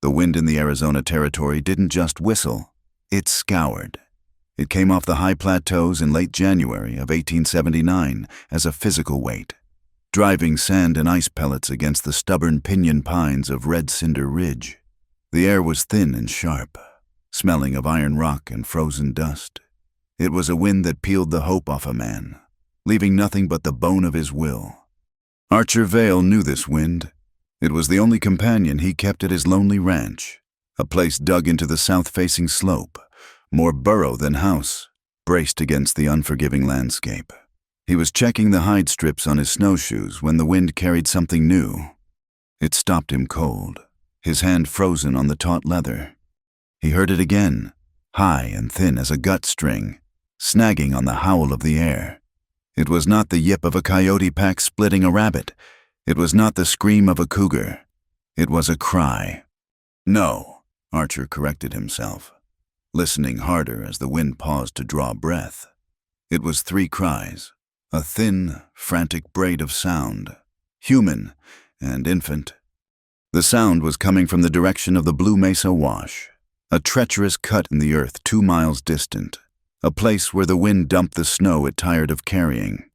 The wind in the Arizona territory didn't just whistle, it scoured. It came off the high plateaus in late January of 1879 as a physical weight, driving sand and ice pellets against the stubborn pinyon pines of Red Cinder Ridge. The air was thin and sharp, smelling of iron rock and frozen dust. It was a wind that peeled the hope off a man, leaving nothing but the bone of his will. Archer Vail knew this wind. It was the only companion he kept at his lonely ranch, a place dug into the south-facing slope, more burrow than house, braced against the unforgiving landscape. He was checking the hide strips on his snowshoes when the wind carried something new. It stopped him cold, his hand frozen on the taut leather. He heard it again, high and thin as a gut string, snagging on the howl of the air. It was not the yip of a coyote pack splitting a rabbit. It was not the scream of a cougar. It was a cry. No, Archer corrected himself, listening harder as the wind paused to draw breath. It was 3 cries, a thin, frantic braid of sound, human and infant. The sound was coming from the direction of the Blue Mesa Wash, a treacherous cut in the earth 2 miles distant, a place where the wind dumped the snow it tired of carrying.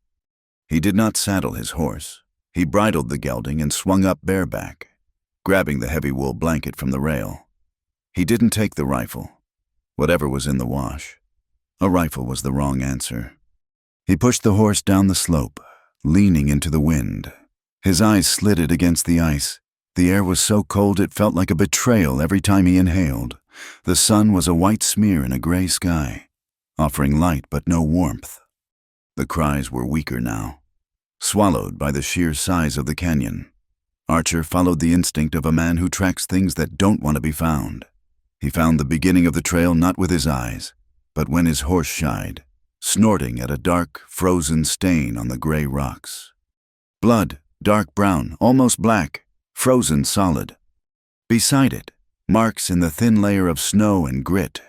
He did not saddle his horse. He bridled the gelding and swung up bareback, grabbing the heavy wool blanket from the rail. He didn't take the rifle, whatever was in the wash. A rifle was the wrong answer. He pushed the horse down the slope, leaning into the wind. His eyes slitted against the ice. The air was so cold it felt like a betrayal every time he inhaled. The sun was a white smear in a gray sky, offering light but no warmth. The cries were weaker now, swallowed by the sheer size of the canyon. Archer followed the instinct of a man who tracks things that don't want to be found. He found the beginning of the trail not with his eyes, but when his horse shied, snorting at a dark, frozen stain on the gray rocks. Blood, dark brown, almost black, frozen solid. Beside it, marks in the thin layer of snow and grit.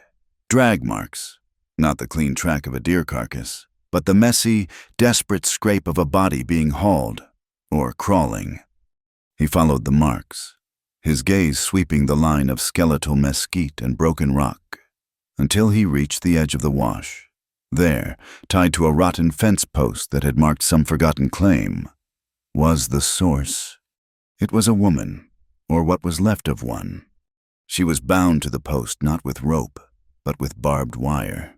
Drag marks, not the clean track of a deer carcass, but the messy, desperate scrape of a body being hauled, or crawling. He followed the marks, his gaze sweeping the line of skeletal mesquite and broken rock, until he reached the edge of the wash. There, tied to a rotten fence post that had marked some forgotten claim, was the source. It was a woman, or what was left of one. She was bound to the post not with rope, but with barbed wire.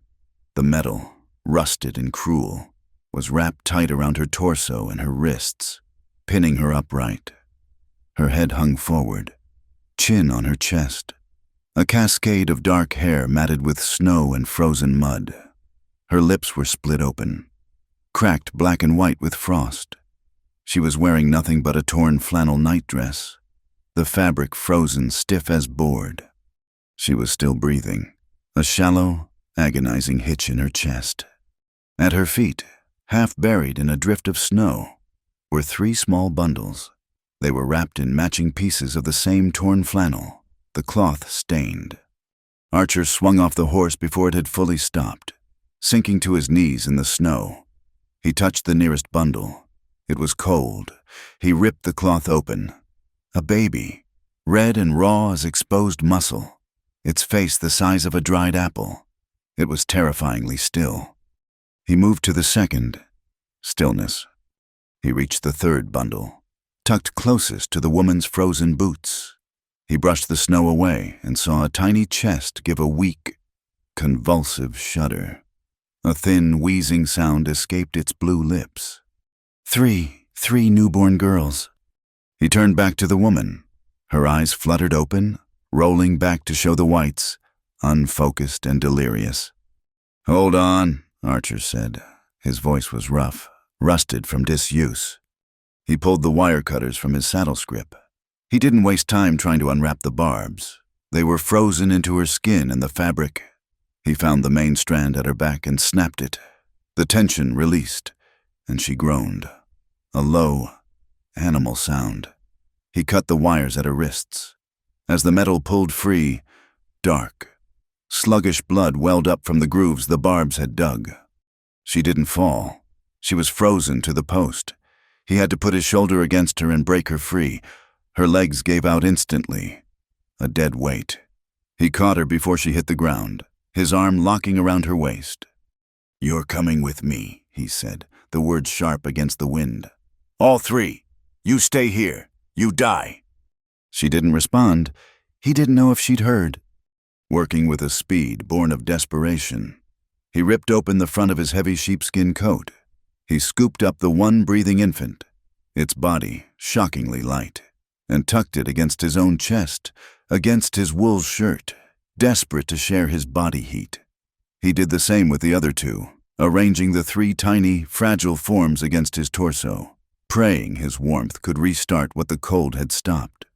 The metal, rusted and cruel, was wrapped tight around her torso and her wrists, pinning her upright. Her head hung forward, chin on her chest, a cascade of dark hair matted with snow and frozen mud. Her lips were split open, cracked black and white with frost. She was wearing nothing but a torn flannel nightdress, the fabric frozen stiff as board. She was still breathing, a shallow, agonizing hitch in her chest. At her feet, half buried in a drift of snow, were 3 small bundles. They were wrapped in matching pieces of the same torn flannel, the cloth stained. Archer swung off the horse before it had fully stopped, sinking to his knees in the snow. He touched the nearest bundle. It was cold. He ripped the cloth open. A baby, red and raw as exposed muscle, its face the size of a dried apple. It was terrifyingly still. He moved to the second. Stillness. He reached the 3rd bundle, tucked closest to the woman's frozen boots. He brushed the snow away and saw a tiny chest give a weak, convulsive shudder. A thin, wheezing sound escaped its blue lips. 3 newborn girls. He turned back to the woman. Her eyes fluttered open, rolling back to show the whites, unfocused and delirious. "Hold on," Archer said. His voice was rough, rusted from disuse. He pulled the wire cutters from his saddle scrip. He didn't waste time trying to unwrap the barbs. They were frozen into her skin and the fabric. He found the main strand at her back and snapped it. The tension released, and she groaned. A low, animal sound. He cut the wires at her wrists. As the metal pulled free, dark, sluggish blood welled up from the grooves the barbs had dug. She didn't fall. She was frozen to the post. He had to put his shoulder against her and break her free. Her legs gave out instantly. a dead weight. He caught her before she hit the ground, his arm locking around her waist. "You're coming with me," he said, the words sharp against the wind. "All three. You stay here. You die." She didn't respond. He didn't know if she'd heard. Working with a speed born of desperation, he ripped open the front of his heavy sheepskin coat. He scooped up the one breathing infant, its body shockingly light, and tucked it against his own chest, against his wool shirt, desperate to share his body heat. He did the same with the other two, arranging the three tiny, fragile forms against his torso, praying his warmth could restart what the cold had stopped.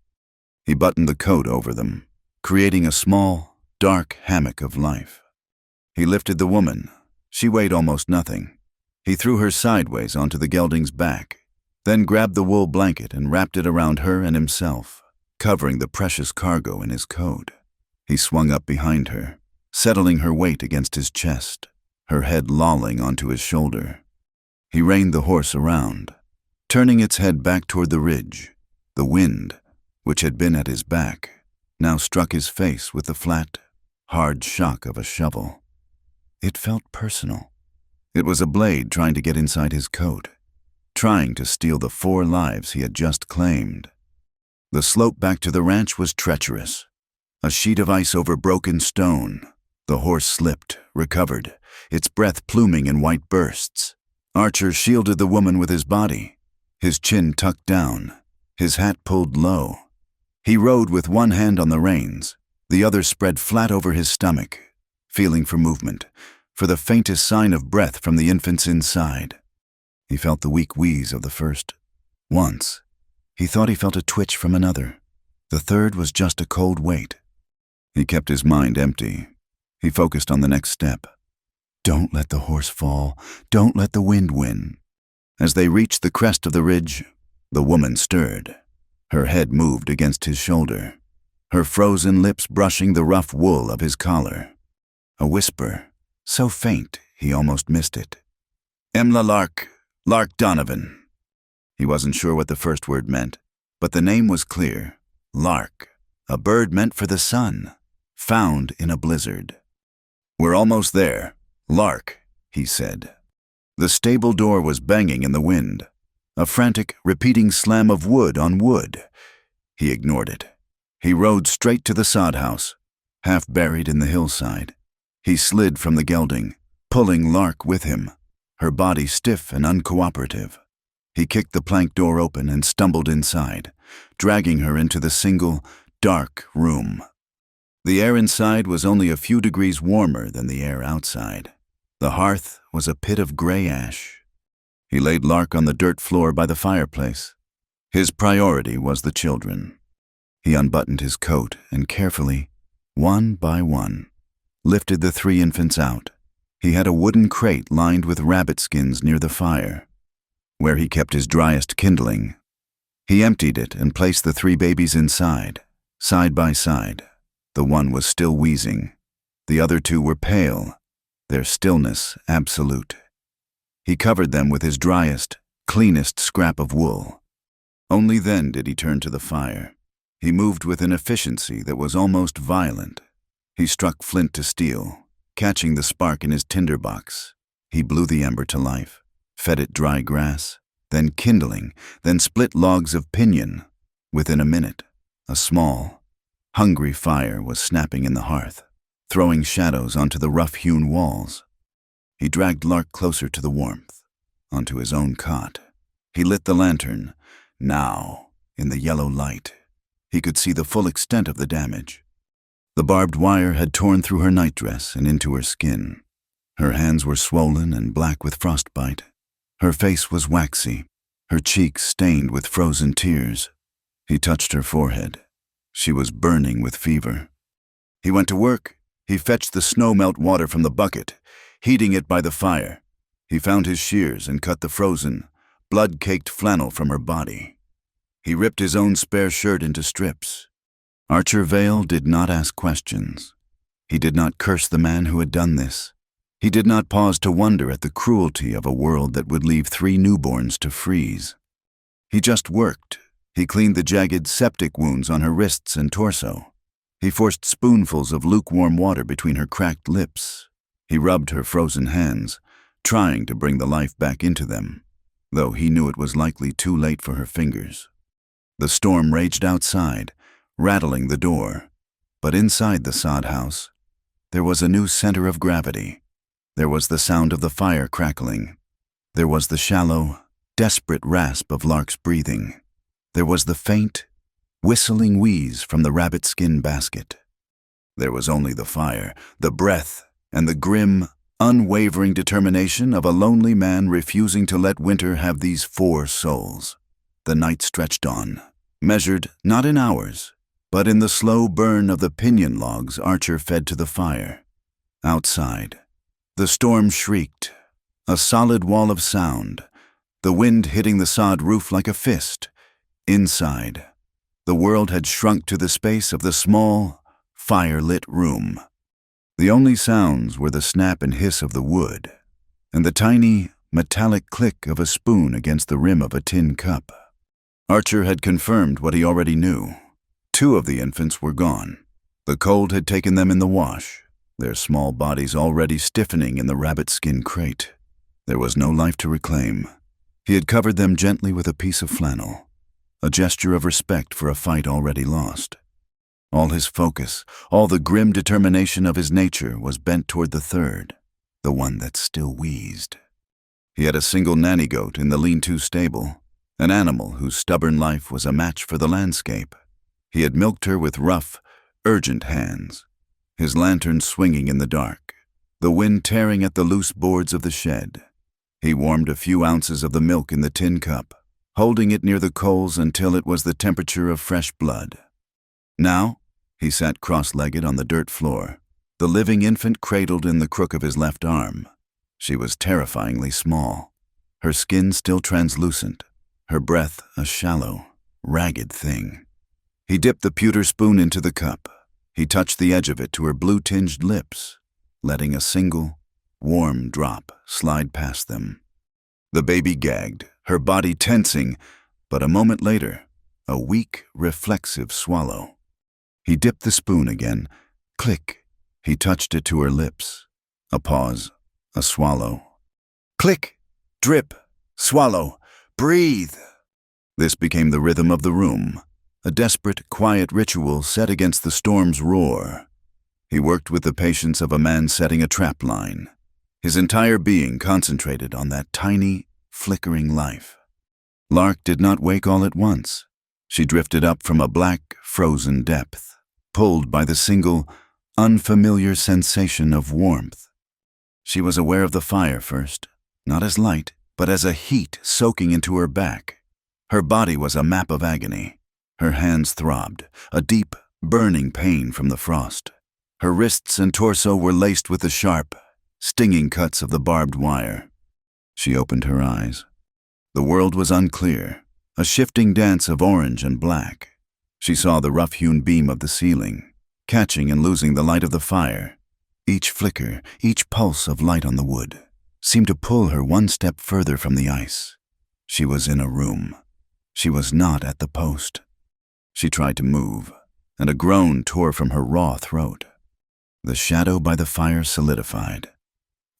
He buttoned the coat over them, creating a small, dark hammock of life. He lifted the woman. She weighed almost nothing. He threw her sideways onto the gelding's back, then grabbed the wool blanket and wrapped it around her and himself, covering the precious cargo in his coat. He swung up behind her, settling her weight against his chest, her head lolling onto his shoulder. He reined the horse around, turning its head back toward the ridge. The wind, which had been at his back, now struck his face with the flat, hard shock of a shovel. It felt personal. It was a blade trying to get inside his coat, trying to steal the 4 lives he had just claimed. The slope back to the ranch was treacherous, a sheet of ice over broken stone. The horse slipped, recovered, its breath pluming in white bursts. Archer shielded the woman with his body, his chin tucked down, his hat pulled low. He rode with one hand on the reins, the other spread flat over his stomach, feeling for movement, for the faintest sign of breath from the infants inside. He felt the weak wheeze of the first. Once, he thought he felt a twitch from another. The third was just a cold weight. He kept his mind empty. He focused on the next step. Don't let the horse fall. Don't let the wind win. As they reached the crest of the ridge, the woman stirred. Her head moved against his shoulder, her frozen lips brushing the rough wool of his collar. A whisper, so faint he almost missed it. "Emla Lark Donovan." He wasn't sure what the first word meant, but the name was clear. Lark, a bird meant for the sun, found in a blizzard. "We're almost there. Lark," he said. The stable door was banging in the wind, a frantic, repeating slam of wood on wood. He ignored it. He rode straight to the sod house, half buried in the hillside. He slid from the gelding, pulling Lark with him, her body stiff and uncooperative. He kicked the plank door open and stumbled inside, dragging her into the single, dark room. The air inside was only a few degrees warmer than the air outside. The hearth was a pit of gray ash. He laid Lark on the dirt floor by the fireplace. His priority was the children. He unbuttoned his coat and carefully, one by one, lifted the 3 infants out. He had a wooden crate lined with rabbit skins near the fire, where he kept his driest kindling. He emptied it and placed the 3 babies inside, side by side. The one was still wheezing. The other 2 were pale, their stillness absolute. He covered them with his driest, cleanest scrap of wool. Only then did he turn to the fire. He moved with an efficiency that was almost violent. He struck flint to steel, catching the spark in his tinderbox. He blew the ember to life, fed it dry grass, then kindling, then split logs of pinyon. Within a minute, a small, hungry fire was snapping in the hearth, throwing shadows onto the rough-hewn walls. He dragged Lark closer to the warmth, onto his own cot. He lit the lantern. Now, in the yellow light, he could see the full extent of the damage. The barbed wire had torn through her nightdress and into her skin. Her hands were swollen and black with frostbite. Her face was waxy, her cheeks stained with frozen tears. He touched her forehead. She was burning with fever. He went to work. He fetched the snow-melt water from the bucket, heating it by the fire. He found his shears and cut the frozen, blood-caked flannel from her body. He ripped his own spare shirt into strips. Archer Vale did not ask questions. He did not curse the man who had done this. He did not pause to wonder at the cruelty of a world that would leave 3 newborns to freeze. He just worked. He cleaned the jagged septic wounds on her wrists and torso, He forced spoonfuls of lukewarm water between her cracked lips. He rubbed her frozen hands, trying to bring the life back into them, though he knew it was likely too late for her fingers. The storm raged outside, rattling the door, but inside the sod house, there was a new center of gravity. There was the sound of the fire crackling. There was the shallow, desperate rasp of Lark's breathing. There was the faint, whistling wheeze from the rabbit skin basket. There was only the fire, the breath, and the grim, unwavering determination of a lonely man refusing to let winter have these 4 souls. The night stretched on, measured not in hours, but in the slow burn of the piñon logs Archer fed to the fire. Outside, the storm shrieked, a solid wall of sound, the wind hitting the sod roof like a fist. Inside, the world had shrunk to the space of the small, fire-lit room. The only sounds were the snap and hiss of the wood, and the tiny, metallic click of a spoon against the rim of a tin cup. Archer had confirmed what he already knew. 2 of the infants were gone. The cold had taken them in the wash, their small bodies already stiffening in the rabbit skin crate. There was no life to reclaim. He had covered them gently with a piece of flannel, a gesture of respect for a fight already lost. All his focus, all the grim determination of his nature was bent toward the third, the one that still wheezed. He had a single nanny goat in the lean-to stable, an animal whose stubborn life was a match for the landscape. He had milked her with rough, urgent hands, his lantern swinging in the dark, the wind tearing at the loose boards of the shed. He warmed a few ounces of the milk in the tin cup, holding it near the coals until it was the temperature of fresh blood. Now, he sat cross-legged on the dirt floor, the living infant cradled in the crook of his left arm. She was terrifyingly small, her skin still translucent, her breath a shallow, ragged thing. He dipped the pewter spoon into the cup. He touched the edge of it to her blue-tinged lips, letting a single, warm drop slide past them. The baby gagged, her body tensing, but a moment later, a weak, reflexive swallow. He dipped the spoon again. Click. He touched it to her lips. A pause, a swallow. Click, drip, swallow, breathe. This became the rhythm of the room, a desperate, quiet ritual set against the storm's roar. He worked with the patience of a man setting a trap line, his entire being concentrated on that tiny, flickering life. Lark did not wake all at once. She drifted up from a black, frozen depth, pulled by the single, unfamiliar sensation of warmth. She was aware of the fire first, not as light, but as a heat soaking into her back. Her body was a map of agony. Her hands throbbed, a deep, burning pain from the frost. Her wrists and torso were laced with the sharp, stinging cuts of the barbed wire. She opened her eyes. The world was unclear, a shifting dance of orange and black. She saw the rough-hewn beam of the ceiling, catching and losing the light of the fire. Each flicker, each pulse of light on the wood, seemed to pull her one step further from the ice. She was in a room. She was not at the post. She tried to move, and a groan tore from her raw throat. The shadow by the fire solidified.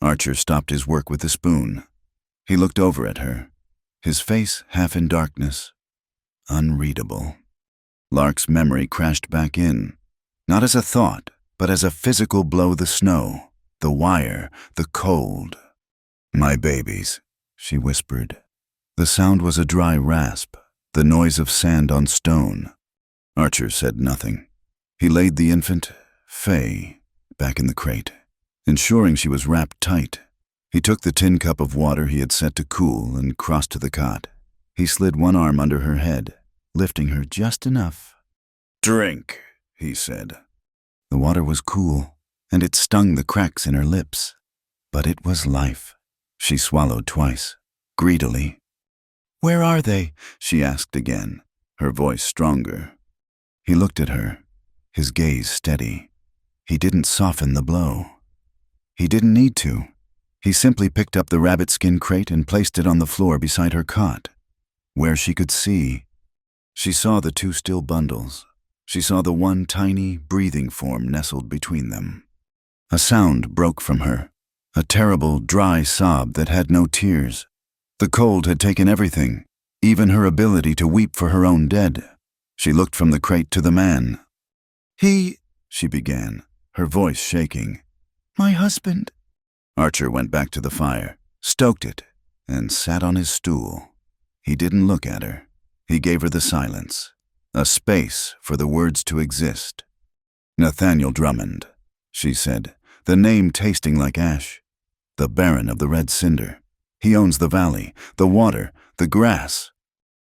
Archer stopped his work with the spoon. He looked over at her, his face half in darkness, unreadable. Lark's memory crashed back in, not as a thought, but as a physical blow. The snow, the wire, the cold. "My babies," she whispered. The sound was a dry rasp, the noise of sand on stone. Archer said nothing. He laid the infant, Faye, back in the crate, ensuring she was wrapped tight. He took the tin cup of water he had set to cool and crossed to the cot. He slid one arm under her head, lifting her just enough. "Drink," he said. The water was cool, and it stung the cracks in her lips. But it was life. She swallowed twice, greedily. "Where are they?" she asked again, her voice stronger. He looked at her, his gaze steady. He didn't soften the blow. He didn't need to. He simply picked up the rabbit skin crate and placed it on the floor beside her cot, where she could see. She saw the 2 still bundles, She saw the one tiny, breathing form nestled between them. A sound broke from her, a terrible, dry sob that had no tears. The cold had taken everything, even her ability to weep for her own dead. She looked from the crate to the man. She began, her voice shaking. My husband. Archer went back to the fire, stoked it, and sat on his stool. He didn't look at her. He gave her the silence, a space for the words to exist. Nathaniel Drummond, she said, the name tasting like ash. The Baron of the Red Cinder. He owns the valley, the water, the grass.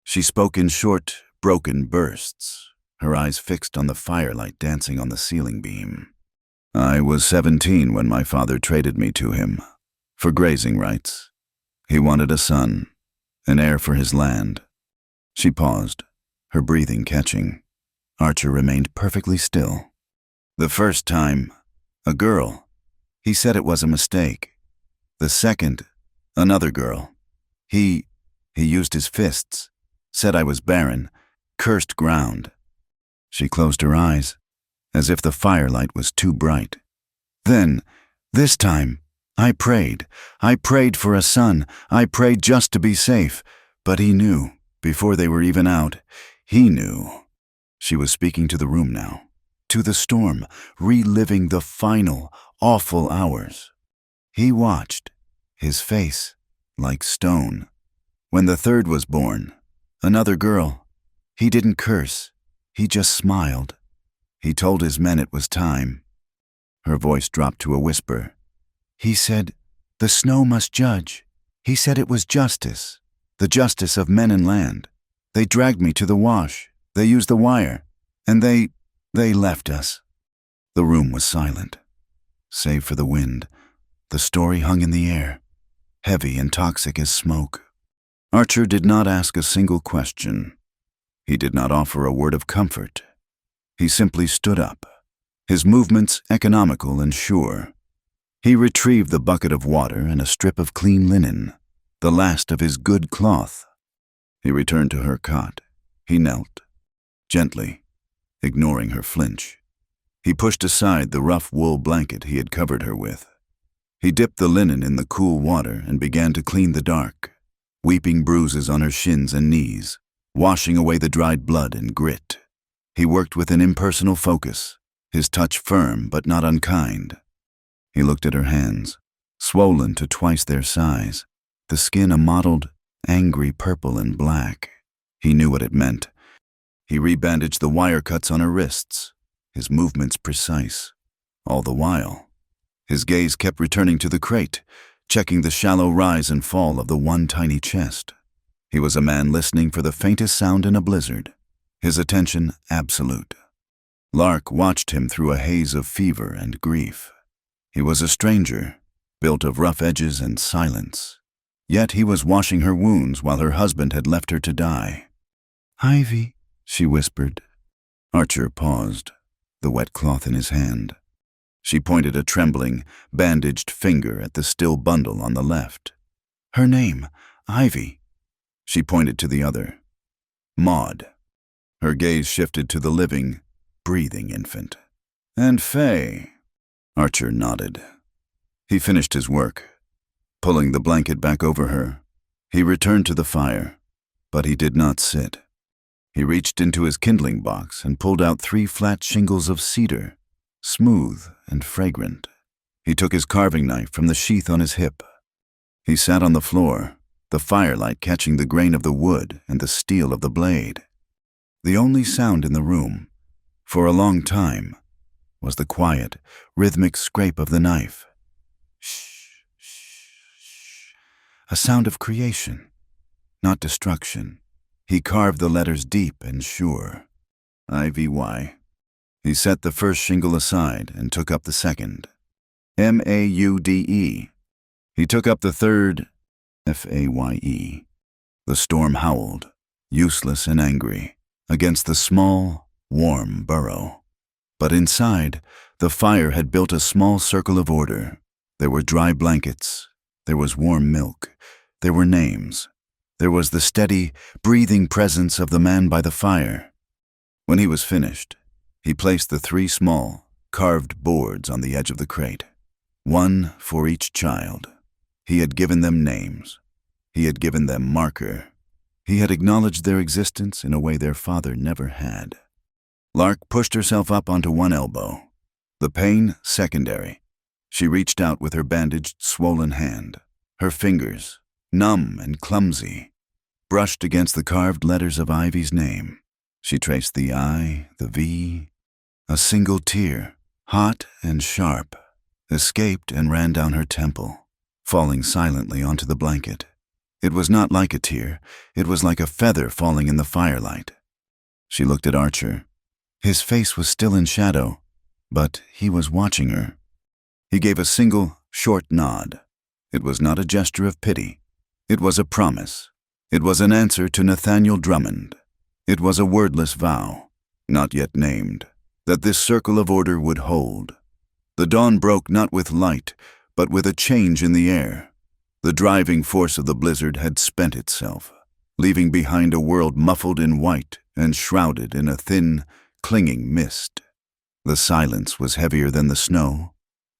She spoke in short, broken bursts, her eyes fixed on the firelight dancing on the ceiling beam. I was 17 when my father traded me to him, for grazing rights. He wanted a son, an heir for his land. She paused, her breathing catching. Archer remained perfectly still. The first time, a girl. He said it was a mistake. The second, another girl. He used his fists, said I was barren, cursed ground. She closed her eyes, as if the firelight was too bright. Then, this time, I prayed for a son. I prayed just to be safe. But he knew, before they were even out. He knew. She was speaking to the room now, to the storm, reliving the final, awful hours. He watched, his face like stone. When the third was born, another girl, he didn't curse. He just smiled. He told his men it was time. Her voice dropped to a whisper. He said, the snow must judge. He said it was justice, the justice of men and land. They dragged me to the wash. They used the wire. And they left us. The room was silent, save for the wind. The story hung in the air, heavy and toxic as smoke. Archer did not ask a single question. He did not offer a word of comfort. He simply stood up, his movements economical and sure. He retrieved the bucket of water and a strip of clean linen, the last of his good cloth. He returned to her cot. He knelt, gently, ignoring her flinch. He pushed aside the rough wool blanket he had covered her with. He dipped the linen in the cool water and began to clean the dark, weeping bruises on her shins and knees, washing away the dried blood and grit. He worked with an impersonal focus, his touch firm but not unkind. He looked at her hands, swollen to twice their size, the skin a mottled, angry purple and black. He knew what it meant. He rebandaged the wire cuts on her wrists, his movements precise. All the while, his gaze kept returning to the crate, checking the shallow rise and fall of the one tiny chest. He was a man listening for the faintest sound in a blizzard, his attention absolute. Lark watched him through a haze of fever and grief. He was a stranger, built of rough edges and silence. Yet he was washing her wounds while her husband had left her to die. Ivy, she whispered. Archer paused, the wet cloth in his hand. She pointed a trembling, bandaged finger at the still bundle on the left. Her name, Ivy. She pointed to the other. Maud. Her gaze shifted to the living, breathing infant. And Faye. Archer nodded. He finished his work. Pulling the blanket back over her, he returned to the fire, but he did not sit. He reached into his kindling box and pulled out 3 flat shingles of cedar, smooth and fragrant. He took his carving knife from the sheath on his hip. He sat on the floor, the firelight catching the grain of the wood and the steel of the blade. The only sound in the room, for a long time, was the quiet, rhythmic scrape of the knife. Shh, shh, shh. A sound of creation, not destruction. He carved the letters deep and sure. IVY. He set the first shingle aside and took up the second. MAUDE. He took up the third. FAYE. The storm howled, useless and angry, against the small, warm burrow. But inside, the fire had built a small circle of order. There were dry blankets. There was warm milk. There were names. There was the steady, breathing presence of the man by the fire. When he was finished, He placed the 3 small, carved boards on the edge of the crate, one for each child. He had given them names. He had given them marker. He had acknowledged their existence in a way their father never had. Lark pushed herself up onto one elbow. The pain secondary. She reached out with her bandaged, swollen hand. Her fingers, numb and clumsy, brushed against the carved letters of Ivy's name. She traced the I, the V. A single tear, hot and sharp, escaped and ran down her temple, falling silently onto the blanket. It was not like a tear. It was like a feather falling in the firelight. She looked at Archer. His face was still in shadow, but he was watching her. He gave a single, short nod. It was not a gesture of pity. It was a promise. It was an answer to Nathaniel Drummond. It was a wordless vow, not yet named, that this circle of order would hold. The dawn broke not with light, but with a change in the air. The driving force of the blizzard had spent itself, leaving behind a world muffled in white and shrouded in a thin, clinging mist. The silence was heavier than the snow,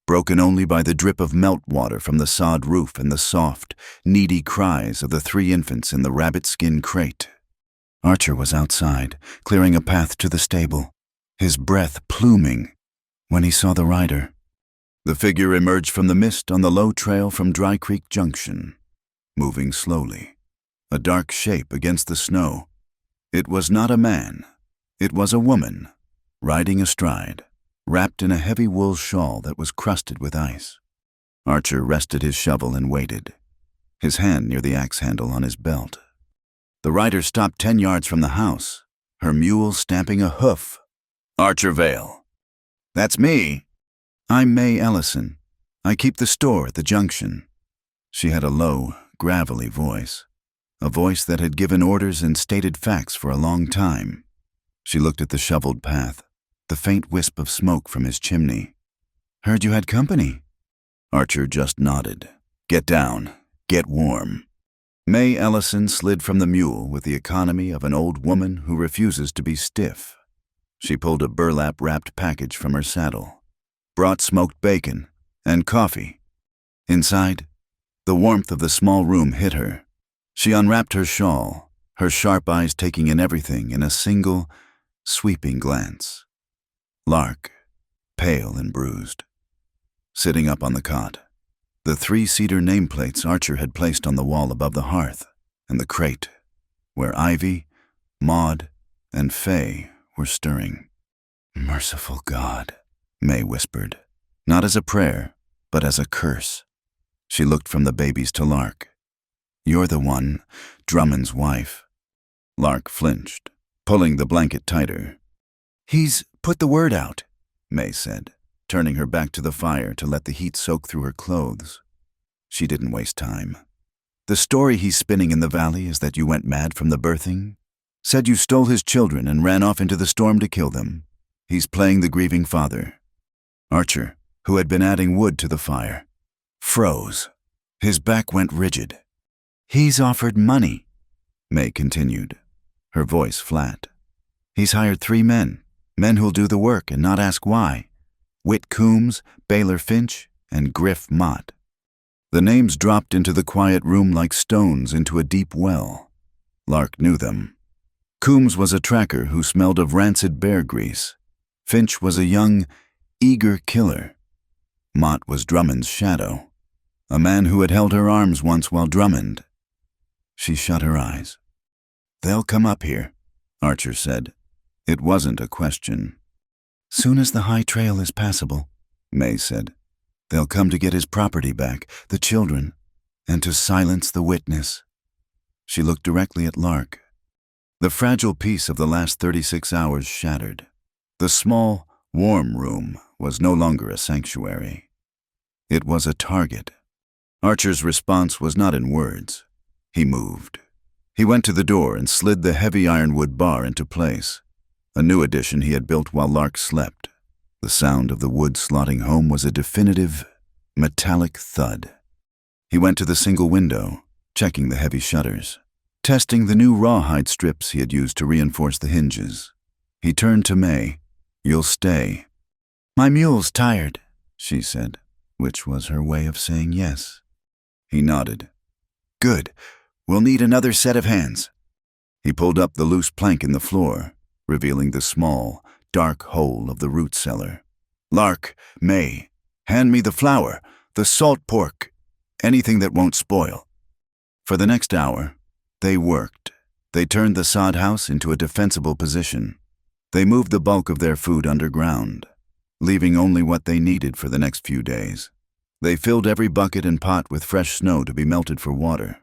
broken only by the drip of meltwater from the sod roof and the soft, needy cries of the 3 infants in the rabbit-skin crate. Archer was outside, clearing a path to the stable, his breath pluming, when he saw the rider. The figure emerged from the mist on the low trail from Dry Creek Junction, moving slowly, a dark shape against the snow. It was not a man. It was a woman, riding astride, wrapped in a heavy wool shawl that was crusted with ice. Archer rested his shovel and waited, his hand near the axe handle on his belt. The rider stopped 10 yards from the house, her mule stamping a hoof. Archer Vale. That's me. I'm May Ellison. I keep the store at the junction. She had a low, gravelly voice, a voice that had given orders and stated facts for a long time. She looked at the shoveled path, the faint wisp of smoke from his chimney. Heard you had company. Archer just nodded. Get down. Get warm. May Ellison slid from the mule with the economy of an old woman who refuses to be stiff. She pulled a burlap-wrapped package from her saddle, brought smoked bacon and coffee. Inside, the warmth of the small room hit her. She unwrapped her shawl, her sharp eyes taking in everything in a single, sweeping glance. Lark, pale and bruised, sitting up on the cot. The 3 cedar nameplates Archer had placed on the wall above the hearth, and the crate, where Ivy, Maud, and Faye were stirring. Merciful God, May whispered, not as a prayer, but as a curse. She looked from the babies to Lark. You're the one, Drummond's wife. Lark flinched, pulling the blanket tighter. He's put the word out, May said, turning her back to the fire to let the heat soak through her clothes. She didn't waste time. The story he's spinning in the valley is that you went mad from the birthing, said you stole his children and ran off into the storm to kill them. He's playing the grieving father. Archer, who had been adding wood to the fire, froze. His back went rigid. He's offered money, May continued, her voice flat. He's hired 3 men who'll do the work and not ask why. Whit Coombs, Baylor Finch, and Griff Mott. The names dropped into the quiet room like stones into a deep well. Lark knew them. Coombs was a tracker who smelled of rancid bear grease. Finch was a young, eager killer. Mott was Drummond's shadow, a man who had held her arms once while Drummond. She shut her eyes. They'll come up here, Archer said. It wasn't a question. Soon as the high trail is passable, May said. They'll come to get his property back, the children, and to silence the witness. She looked directly at Lark. The fragile peace of the last 36 hours shattered. The small, warm room was no longer a sanctuary. It was a target. Archer's response was not in words. He moved. He went to the door and slid the heavy ironwood bar into place, a new addition he had built while Lark slept. The sound of the wood slotting home was a definitive, metallic thud. He went to the single window, checking the heavy shutters, testing the new rawhide strips he had used to reinforce the hinges. He turned to May. You'll stay. My mule's tired, she said, which was her way of saying yes. He nodded. Good. We'll need another set of hands. He pulled up the loose plank in the floor, revealing the small, dark hole of the root cellar. Lark, May, hand me the flour, the salt pork, anything that won't spoil. For the next hour, they worked. They turned the sod house into a defensible position. They moved the bulk of their food underground, leaving only what they needed for the next few days. They filled every bucket and pot with fresh snow to be melted for water.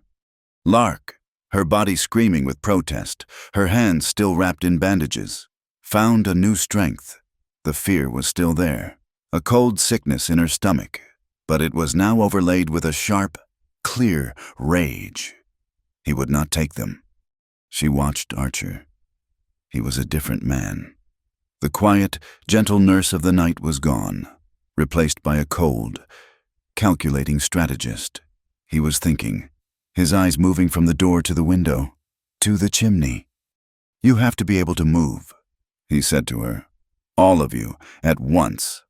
Lark, her body screaming with protest, her hands still wrapped in bandages, found a new strength. The fear was still there, a cold sickness in her stomach, but it was now overlaid with a sharp, clear rage. He would not take them. She watched Archer. He was a different man. The quiet, gentle nurse of the night was gone, replaced by a cold, calculating strategist. He was thinking, his eyes moving from the door to the window, to the chimney. You have to be able to move, he said to her. All of you, at once.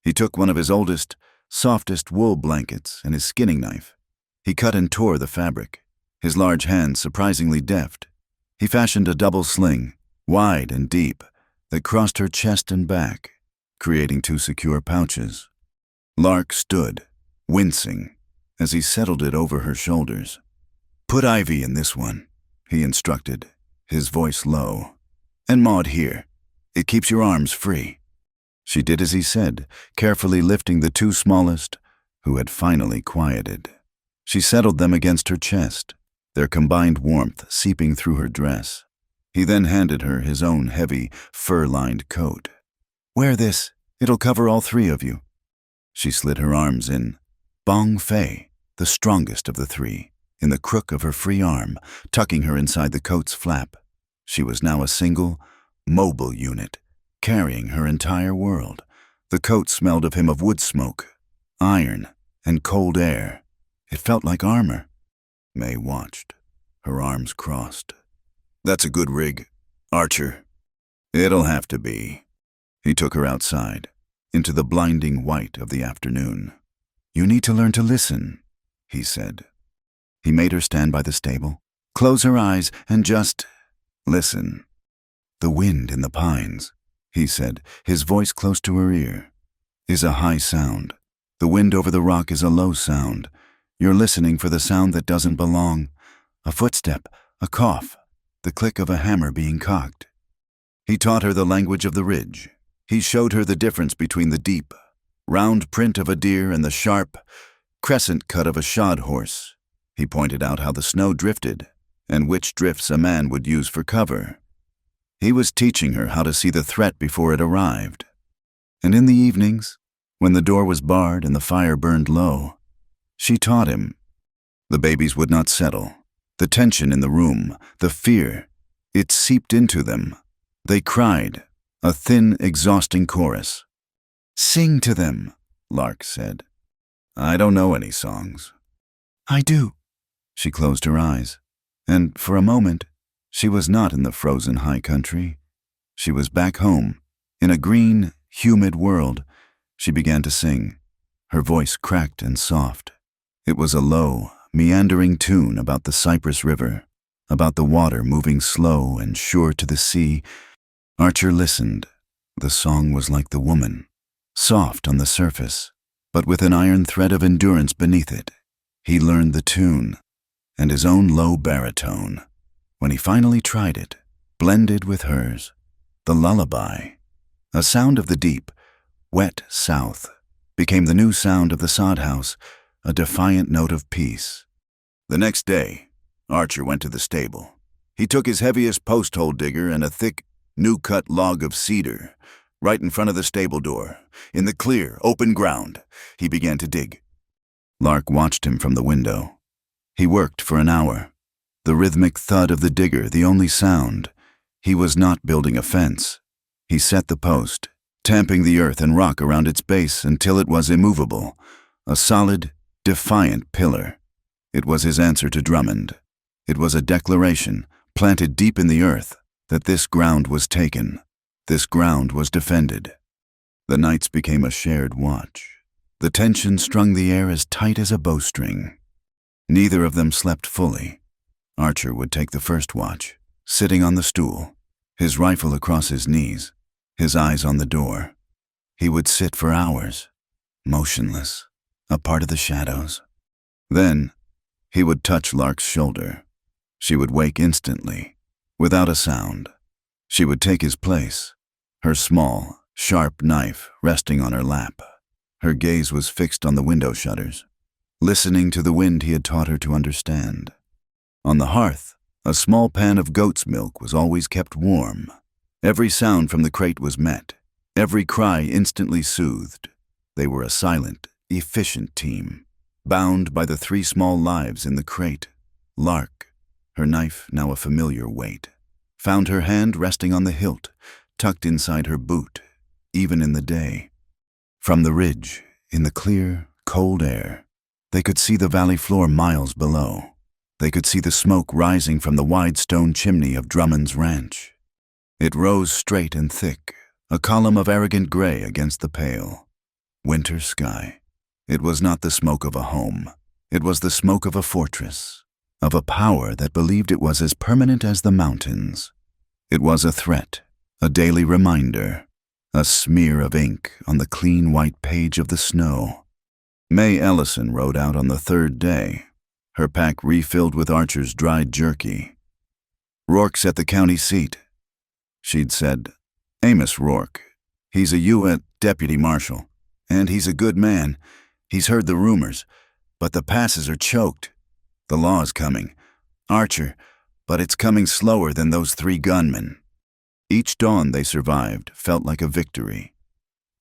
He took one of his oldest, softest wool blankets and his skinning knife. He cut and tore the fabric, his large hands surprisingly deft. He fashioned a double sling, wide and deep, that crossed her chest and back, creating 2 secure pouches. Lark stood, wincing, as he settled it over her shoulders. Put Ivy in this one, he instructed, his voice low. And Maud here. It keeps your arms free. She did as he said, carefully lifting the 2 smallest, who had finally quieted. She settled them against her chest, their combined warmth seeping through her dress. He then handed her his own heavy, fur-lined coat. Wear this. It'll cover all 3 of you. She slid her arms in. Bong Fei, the strongest of the 3, in the crook of her free arm, tucking her inside the coat's flap. She was now a single, mobile unit, carrying her entire world. The coat smelled of him of wood smoke, iron, and cold air. It felt like armor. May watched, her arms crossed. That's a good rig, Archer. It'll have to be. He took her outside, into the blinding white of the afternoon. You need to learn to listen, he said. He made her stand by the stable, close her eyes, and just listen. The wind in the pines, he said, his voice close to her ear, is a high sound. The wind over the rock is a low sound. You're listening for the sound that doesn't belong. A footstep, a cough, the click of a hammer being cocked. He taught her the language of the ridge. He showed her the difference between the deep, round print of a deer and the sharp, crescent cut of a shod horse. He pointed out how the snow drifted, and which drifts a man would use for cover. He was teaching her how to see the threat before it arrived. And in the evenings, when the door was barred and the fire burned low, she taught him. The babies would not settle. The tension in the room, the fear, it seeped into them. They cried, a thin, exhausting chorus. Sing to them, Lark said. I don't know any songs. I do. She closed her eyes, and for a moment, she was not in the frozen high country. She was back home, in a green, humid world. She began to sing, her voice cracked and soft. It was a low, meandering tune about the Cypress River, about the water moving slow and sure to the sea. Archer listened. The song was like the woman, soft on the surface, but with an iron thread of endurance beneath it. He learned the tune, and his own low baritone. When he finally tried it, blended with hers, the lullaby, a sound of the deep, wet south, became the new sound of the sod house, a defiant note of peace. The next day, Archer went to the stable. He took his heaviest post-hole digger and a thick, new-cut log of cedar. Right in front of the stable door, in the clear, open ground, he began to dig. Lark watched him from the window. He worked for an hour, the rhythmic thud of the digger the only sound. He was not building a fence. He set the post, tamping the earth and rock around its base until it was immovable, a solid, defiant pillar. It was his answer to Drummond. It was a declaration, planted deep in the earth, that this ground was taken. This ground was defended. The nights became a shared watch. The tension strung the air as tight as a bowstring. Neither of them slept fully. Archer would take the first watch, sitting on the stool, his rifle across his knees, his eyes on the door. He would sit for hours, motionless, a part of the shadows. Then, he would touch Lark's shoulder. She would wake instantly, without a sound. She would take his place, her small, sharp knife resting on her lap. Her gaze was fixed on the window shutters, listening to the wind he had taught her to understand. On the hearth, a small pan of goat's milk was always kept warm. Every sound from the crate was met, every cry instantly soothed. They were a silent, efficient team, bound by the 3 small lives in the crate. Lark, her knife now a familiar weight, found her hand resting on the hilt, tucked inside her boot, even in the day. From the ridge, in the clear, cold air, they could see the valley floor miles below. They could see the smoke rising from the wide stone chimney of Drummond's ranch. It rose straight and thick, a column of arrogant gray against the pale winter sky. It was not the smoke of a home. It was the smoke of a fortress, of a power that believed it was as permanent as the mountains. It was a threat, a daily reminder, a smear of ink on the clean white page of the snow. May Ellison rode out on the 3rd day, her pack refilled with Archer's dried jerky. "Rourke's at the county seat," she'd said. "Amos Rourke. He's a U.S. deputy marshal, and he's a good man. He's heard the rumors, but the passes are choked. The law's coming. Archer, but it's coming slower than those 3 gunmen." Each dawn they survived felt like a victory.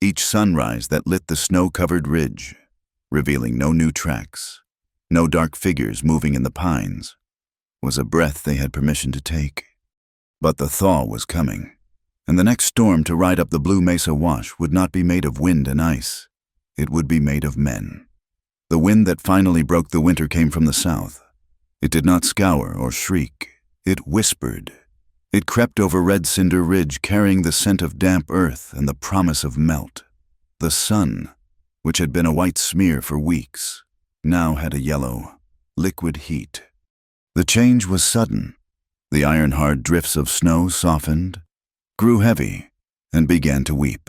Each sunrise that lit the snow-covered ridge, revealing no new tracks, no dark figures moving in the pines, was a breath they had permission to take. But the thaw was coming, and the next storm to ride up the Blue Mesa Wash would not be made of wind and ice. It would be made of men. The wind that finally broke the winter came from the south. It did not scour or shriek. It whispered. It crept over Red Cinder Ridge, carrying the scent of damp earth and the promise of melt. The sun, which had been a white smear for weeks, now had a yellow, liquid heat. The change was sudden. The iron-hard drifts of snow softened, grew heavy, and began to weep.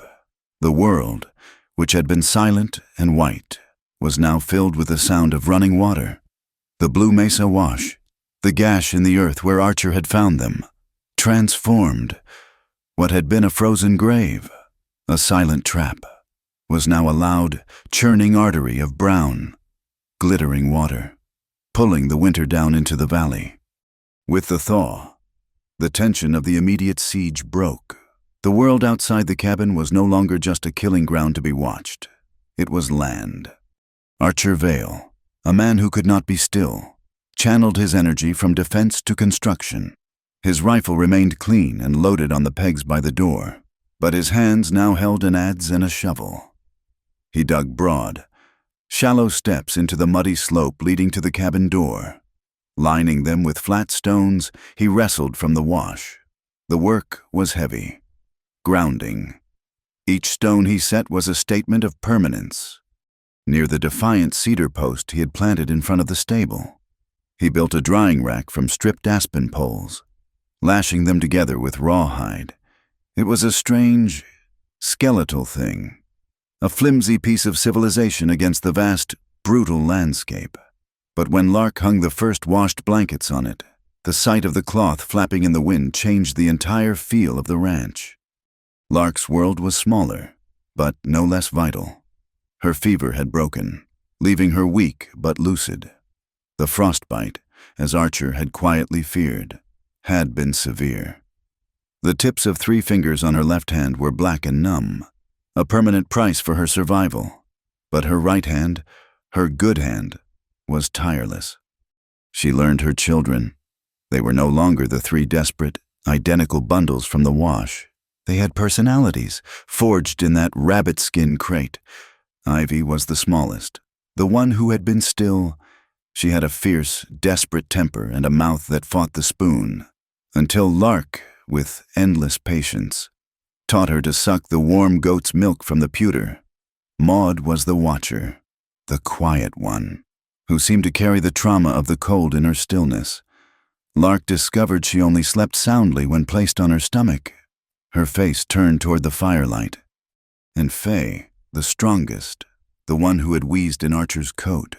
The world, which had been silent and white, was now filled with the sound of running water. The Blue Mesa Wash, the gash in the earth where Archer had found them, transformed. What had been a frozen grave, a silent trap, was now a loud, churning artery of brown, glittering water, pulling the winter down into the valley. With the thaw, the tension of the immediate siege broke. The world outside the cabin was no longer just a killing ground to be watched. It was land. Archer Vale, a man who could not be still, channeled his energy from defense to construction. His rifle remained clean and loaded on the pegs by the door, but his hands now held an adze and a shovel. He dug broad, shallow steps into the muddy slope leading to the cabin door. Lining them with flat stones, he wrestled from the wash. The work was heavy, grounding. Each stone he set was a statement of permanence. Near the defiant cedar post he had planted in front of the stable, he built a drying rack from stripped aspen poles, lashing them together with rawhide. It was a strange, skeletal thing, a flimsy piece of civilization against the vast, brutal landscape. But when Lark hung the first washed blankets on it, the sight of the cloth flapping in the wind changed the entire feel of the ranch. Lark's world was smaller, but no less vital. Her fever had broken, leaving her weak but lucid. The frostbite, as Archer had quietly feared, had been severe. The tips of 3 fingers on her left hand were black and numb, a permanent price for her survival. But her right hand, her good hand, was tireless. She learned her children. They were no longer the 3 desperate, identical bundles from the wash. They had personalities, forged in that rabbit-skin crate. Ivy was the smallest, the one who had been still. She had a fierce, desperate temper and a mouth that fought the spoon, until Lark, with endless patience, taught her to suck the warm goat's milk from the pewter. Maud was the watcher, the quiet one, who seemed to carry the trauma of the cold in her stillness. Lark discovered she only slept soundly when placed on her stomach, her face turned toward the firelight. And Fay, the strongest, the one who had wheezed in Archer's coat,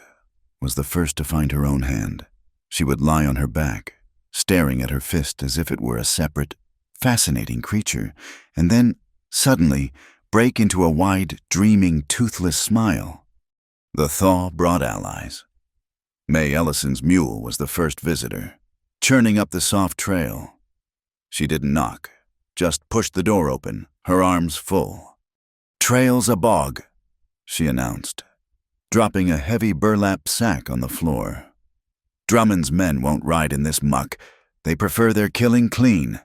was the first to find her own hand. She would lie on her back, staring at her fist as if it were a separate, fascinating creature, and then, suddenly, break into a wide, dreaming, toothless smile. The thaw brought allies. May Ellison's mule was the first visitor, churning up the soft trail. She didn't knock, just pushed the door open, her arms full. "Trail's a bog," she announced, dropping a heavy burlap sack on the floor. "Drummond's men won't ride in this muck. They prefer their killing clean."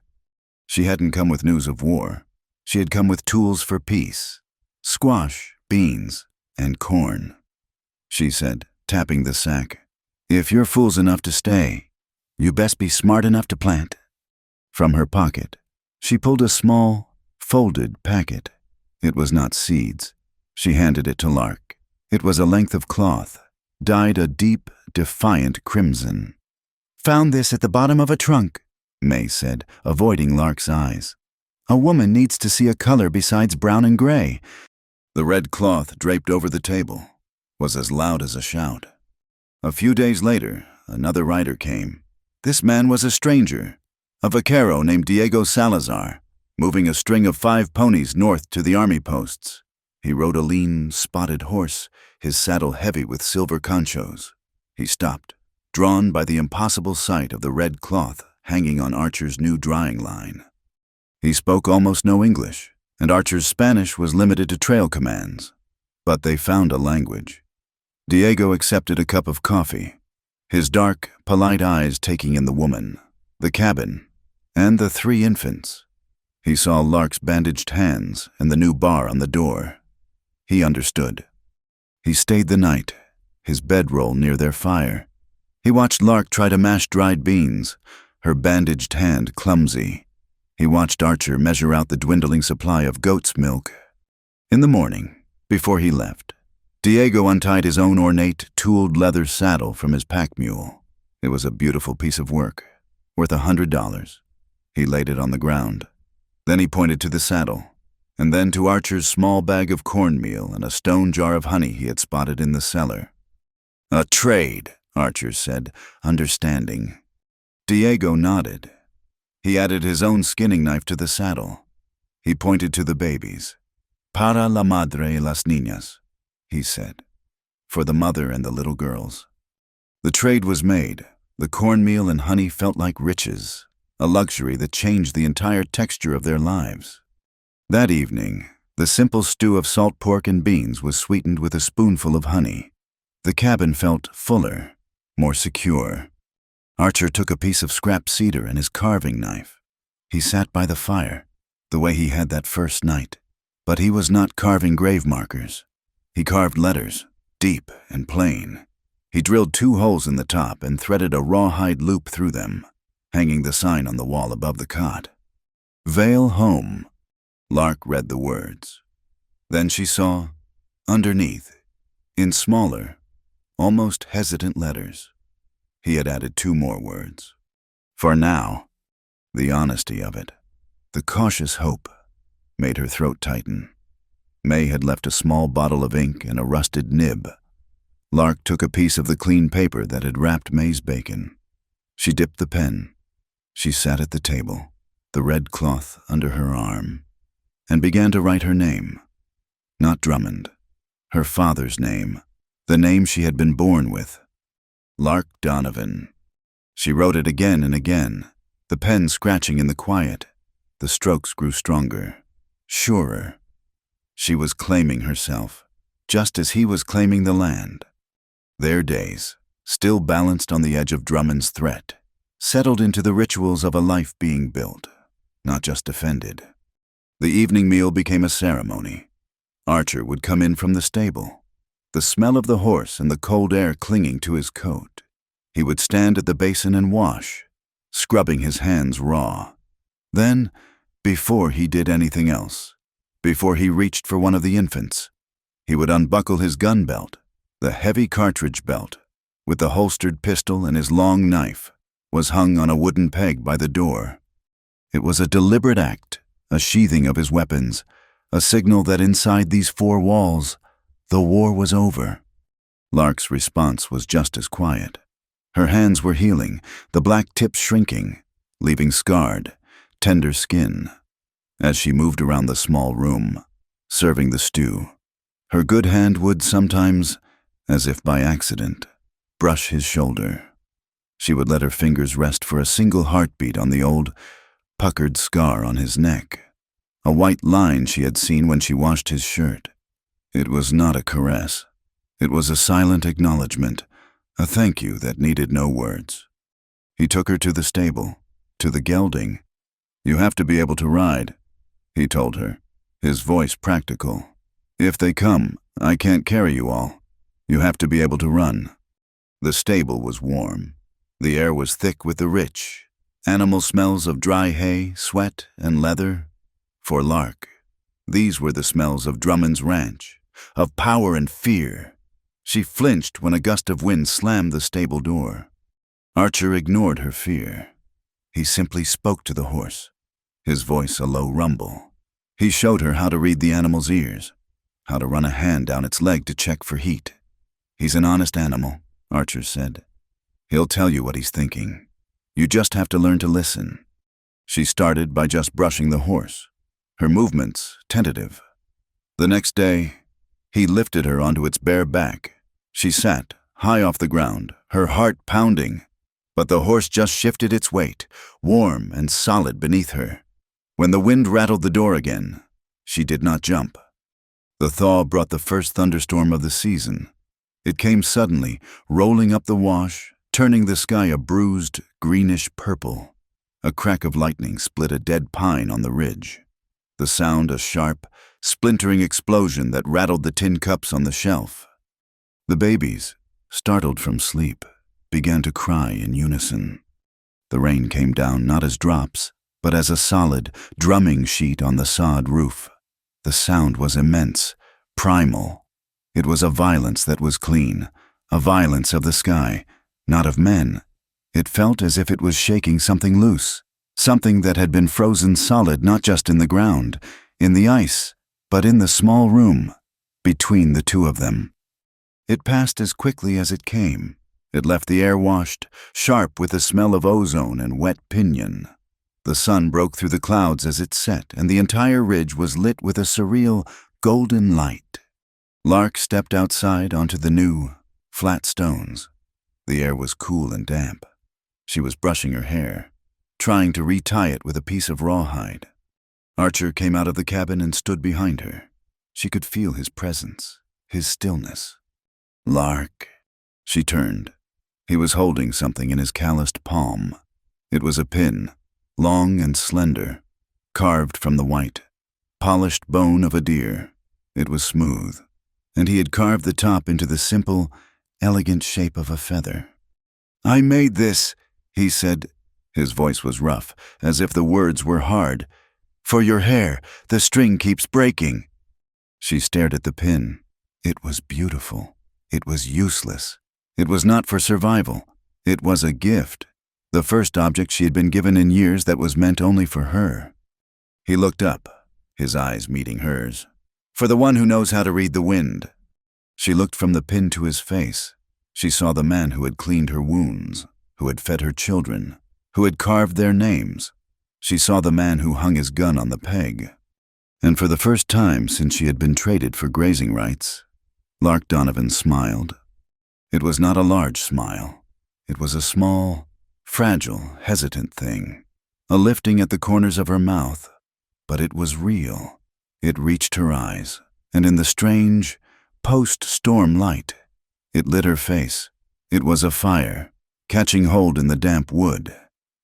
She hadn't come with news of war. She had come with tools for peace: squash, beans, and corn. She said, tapping the sack, "If you're fools enough to stay, you best be smart enough to plant." From her pocket, she pulled a small, folded packet. It was not seeds. She handed it to Lark. It was a length of cloth, dyed a deep, defiant crimson. "Found this at the bottom of a trunk," May said, avoiding Lark's eyes. "A woman needs to see a color besides brown and gray." The red cloth draped over the table was as loud as a shout. A few days later, another rider came. This man was a stranger, a vaquero named Diego Salazar, moving a string of 5 ponies north to the army posts. He rode a lean, spotted horse, his saddle heavy with silver conchos. He stopped, drawn by the impossible sight of the red cloth hanging on Archer's new drying line. He spoke almost no English, and Archer's Spanish was limited to trail commands. But they found a language. Diego accepted a cup of coffee, his dark, polite eyes taking in the woman, the cabin, and the 3 infants. He saw Lark's bandaged hands and the new bar on the door. He understood. He stayed the night, his bedroll near their fire. He watched Lark try to mash dried beans, her bandaged hand clumsy. He watched Archer measure out the dwindling supply of goat's milk. In the morning, before he left, Diego untied his own ornate, tooled leather saddle from his pack mule. It was a beautiful piece of work, worth $100. He laid it on the ground. Then he pointed to the saddle, and then to Archer's small bag of cornmeal and a stone jar of honey he had spotted in the cellar. "A trade," Archer said, understanding. Diego nodded. He added his own skinning knife to the saddle. He pointed to the babies. "Para la madre y las niñas," he said, "for the mother and the little girls." The trade was made. The cornmeal and honey felt like riches, a luxury that changed the entire texture of their lives. That evening, the simple stew of salt pork and beans was sweetened with a spoonful of honey. The cabin felt fuller, more secure. Archer took a piece of scrap cedar and his carving knife. He sat by the fire, the way he had that first night. But he was not carving grave markers. He carved letters, deep and plain. He drilled 2 holes in the top and threaded a rawhide loop through them, hanging the sign on the wall above the cot. "Vale Home." Lark read the words. Then she saw, underneath, in smaller, almost hesitant letters, he had added 2 more words. "For now." The honesty of it, the cautious hope, made her throat tighten. May had left a small bottle of ink and a rusted nib. Lark took a piece of the clean paper that had wrapped May's bacon. She dipped the pen. She sat at the table, the red cloth under her arm, and began to write her name. Not Drummond, her father's name, the name she had been born with. Lark Donovan. She wrote it again and again, the pen scratching in the quiet. The strokes grew stronger, surer. She was claiming herself, just as he was claiming the land. Their days, still balanced on the edge of Drummond's threat, settled into the rituals of a life being built, not just defended. The evening meal became a ceremony. Archer would come in from the stable, the smell of the horse and the cold air clinging to his coat. He would stand at the basin and wash, scrubbing his hands raw. Then, Before he did anything else, before he reached for one of the infants, he would unbuckle his gun belt, the heavy cartridge belt, with the holstered pistol and his long knife, was hung on a wooden peg by the door. It was a deliberate act, a sheathing of his weapons, a signal that inside these four walls, the war was over. Lark's response was just as quiet. Her hands were healing, the black tips shrinking, leaving scarred, tender skin. As she moved around the small room, serving the stew, her good hand would sometimes, as if by accident, brush his shoulder. She would let her fingers rest for a single heartbeat on the old, puckered scar on his neck, a white line she had seen when she washed his shirt. It was not a caress. It was a silent acknowledgement, a thank you that needed no words. He took her to the stable, to the gelding. "You have to be able to ride," he told her, his voice practical. "If they come, I can't carry you all. You have to be able to run." The stable was warm. The air was thick with the rich, animal smells of dry hay, sweat, and leather. For Lark, these were the smells of Drummond's ranch, of power and fear. She flinched when a gust of wind slammed the stable door. Archer ignored her fear. He simply spoke to the horse, his voice a low rumble. He showed her how to read the animal's ears, how to run a hand down its leg to check for heat. "He's an honest animal," Archer said. "He'll tell you what he's thinking. You just have to learn to listen." She started by just brushing the horse, her movements tentative. The next day, he lifted her onto its bare back. She sat, high off the ground, her heart pounding, but the horse just shifted its weight, warm and solid beneath her. When the wind rattled the door again, she did not jump. The thaw brought the first thunderstorm of the season. It came suddenly, rolling up the wash, turning the sky a bruised, greenish purple. A crack of lightning split a dead pine on the ridge. The sound a sharp, splintering explosion that rattled the tin cups on the shelf. The babies, startled from sleep, began to cry in unison. The rain came down not as drops, but as a solid, drumming sheet on the sod roof. The sound was immense, primal. It was a violence that was clean, a violence of the sky, not of men. It felt as if it was shaking something loose, something that had been frozen solid not just in the ground, in the ice, but in the small room, between the two of them. It passed as quickly as it came. It left the air washed, sharp with the smell of ozone and wet pinyon. The sun broke through the clouds as it set, and the entire ridge was lit with a surreal, golden light. Lark stepped outside onto the new, flat stones. The air was cool and damp. She was brushing her hair, trying to retie it with a piece of rawhide. Archer came out of the cabin and stood behind her. She could feel his presence, his stillness. "Lark." She turned. He was holding something in his calloused palm. It was a pin, long and slender, carved from the white, polished bone of a deer. It was smooth, and he had carved the top into the simple, elegant shape of a feather. "I made this," he said. His voice was rough, as if the words were hard. "For your hair, the string keeps breaking." She stared at the pin. It was beautiful. It was useless. It was not for survival. It was a gift, the first object she had been given in years that was meant only for her. He looked up, his eyes meeting hers. "For the one who knows how to read the wind." She looked from the pin to his face. She saw the man who had cleaned her wounds, who had fed her children, who had carved their names. She saw the man who hung his gun on the peg. And for the first time since she had been traded for grazing rights, Lark Donovan smiled. It was not a large smile. It was a small, fragile, hesitant thing, a lifting at the corners of her mouth. But it was real. It reached her eyes, and in the strange, post-storm light, it lit her face. It was a fire, catching hold in the damp wood.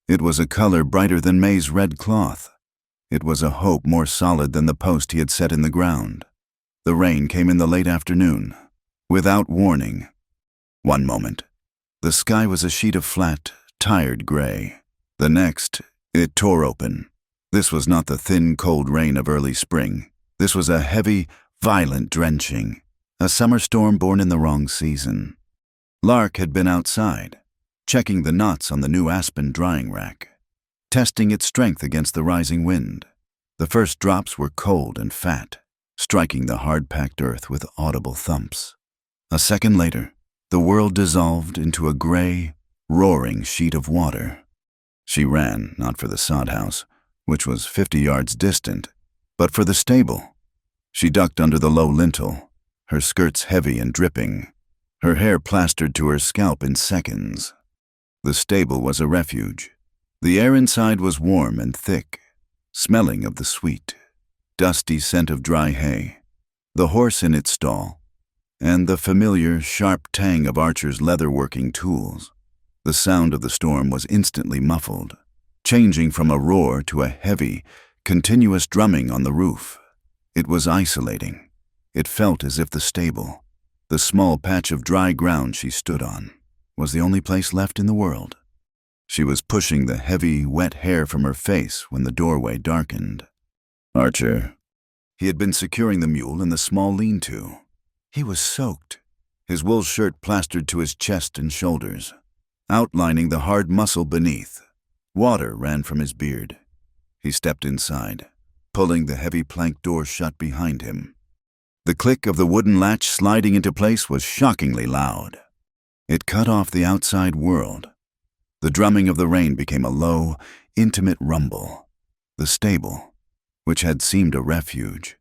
It was a color brighter than May's red cloth. It was a hope more solid than the post he had set in the ground. The rain came in the late afternoon, without warning. One moment, the sky was a sheet of flat, tired gray. The next, it tore open. This was not the thin, cold rain of early spring. This was a heavy, violent drenching, a summer storm born in the wrong season. Lark had been outside, checking the knots on the new aspen drying rack, testing its strength against the rising wind. The first drops were cold and fat, striking the hard-packed earth with audible thumps. A second later, the world dissolved into a gray, roaring sheet of water. She ran, not for the sod house, which was 50 yards distant, but for the stable. She ducked under the low lintel, her skirts heavy and dripping, her hair plastered to her scalp in seconds. The stable was a refuge. The air inside was warm and thick, smelling of the sweet, dusty scent of dry hay, the horse in its stall, and the familiar, sharp tang of Archer's leather-working tools. The sound of the storm was instantly muffled, changing from a roar to a heavy, continuous drumming on the roof. It was isolating. It felt as if the stable, the small patch of dry ground she stood on, was the only place left in the world. She was pushing the heavy, wet hair from her face when the doorway darkened. Archer. He had been securing the mule in the small lean-to. He was soaked, his wool shirt plastered to his chest and shoulders, outlining the hard muscle beneath. Water ran from his beard. He stepped inside, pulling the heavy plank door shut behind him. The click of the wooden latch sliding into place was shockingly loud. It cut off the outside world. The drumming of the rain became a low, intimate rumble. The stable, which had seemed a refuge,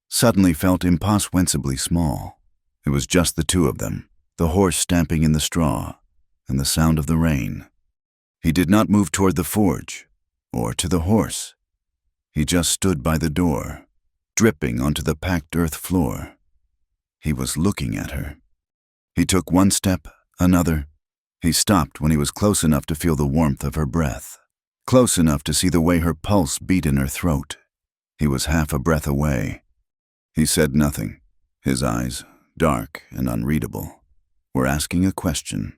suddenly felt impossibly small. It was just the two of them, the horse stamping in the straw, and the sound of the rain. He did not move toward the forge, or to the horse. He just stood by the door, dripping onto the packed earth floor. He was looking at her. He took one step, another. He stopped when he was close enough to feel the warmth of her breath, close enough to see the way her pulse beat in her throat. He was half a breath away. He said nothing. His eyes, dark and unreadable, were asking a question.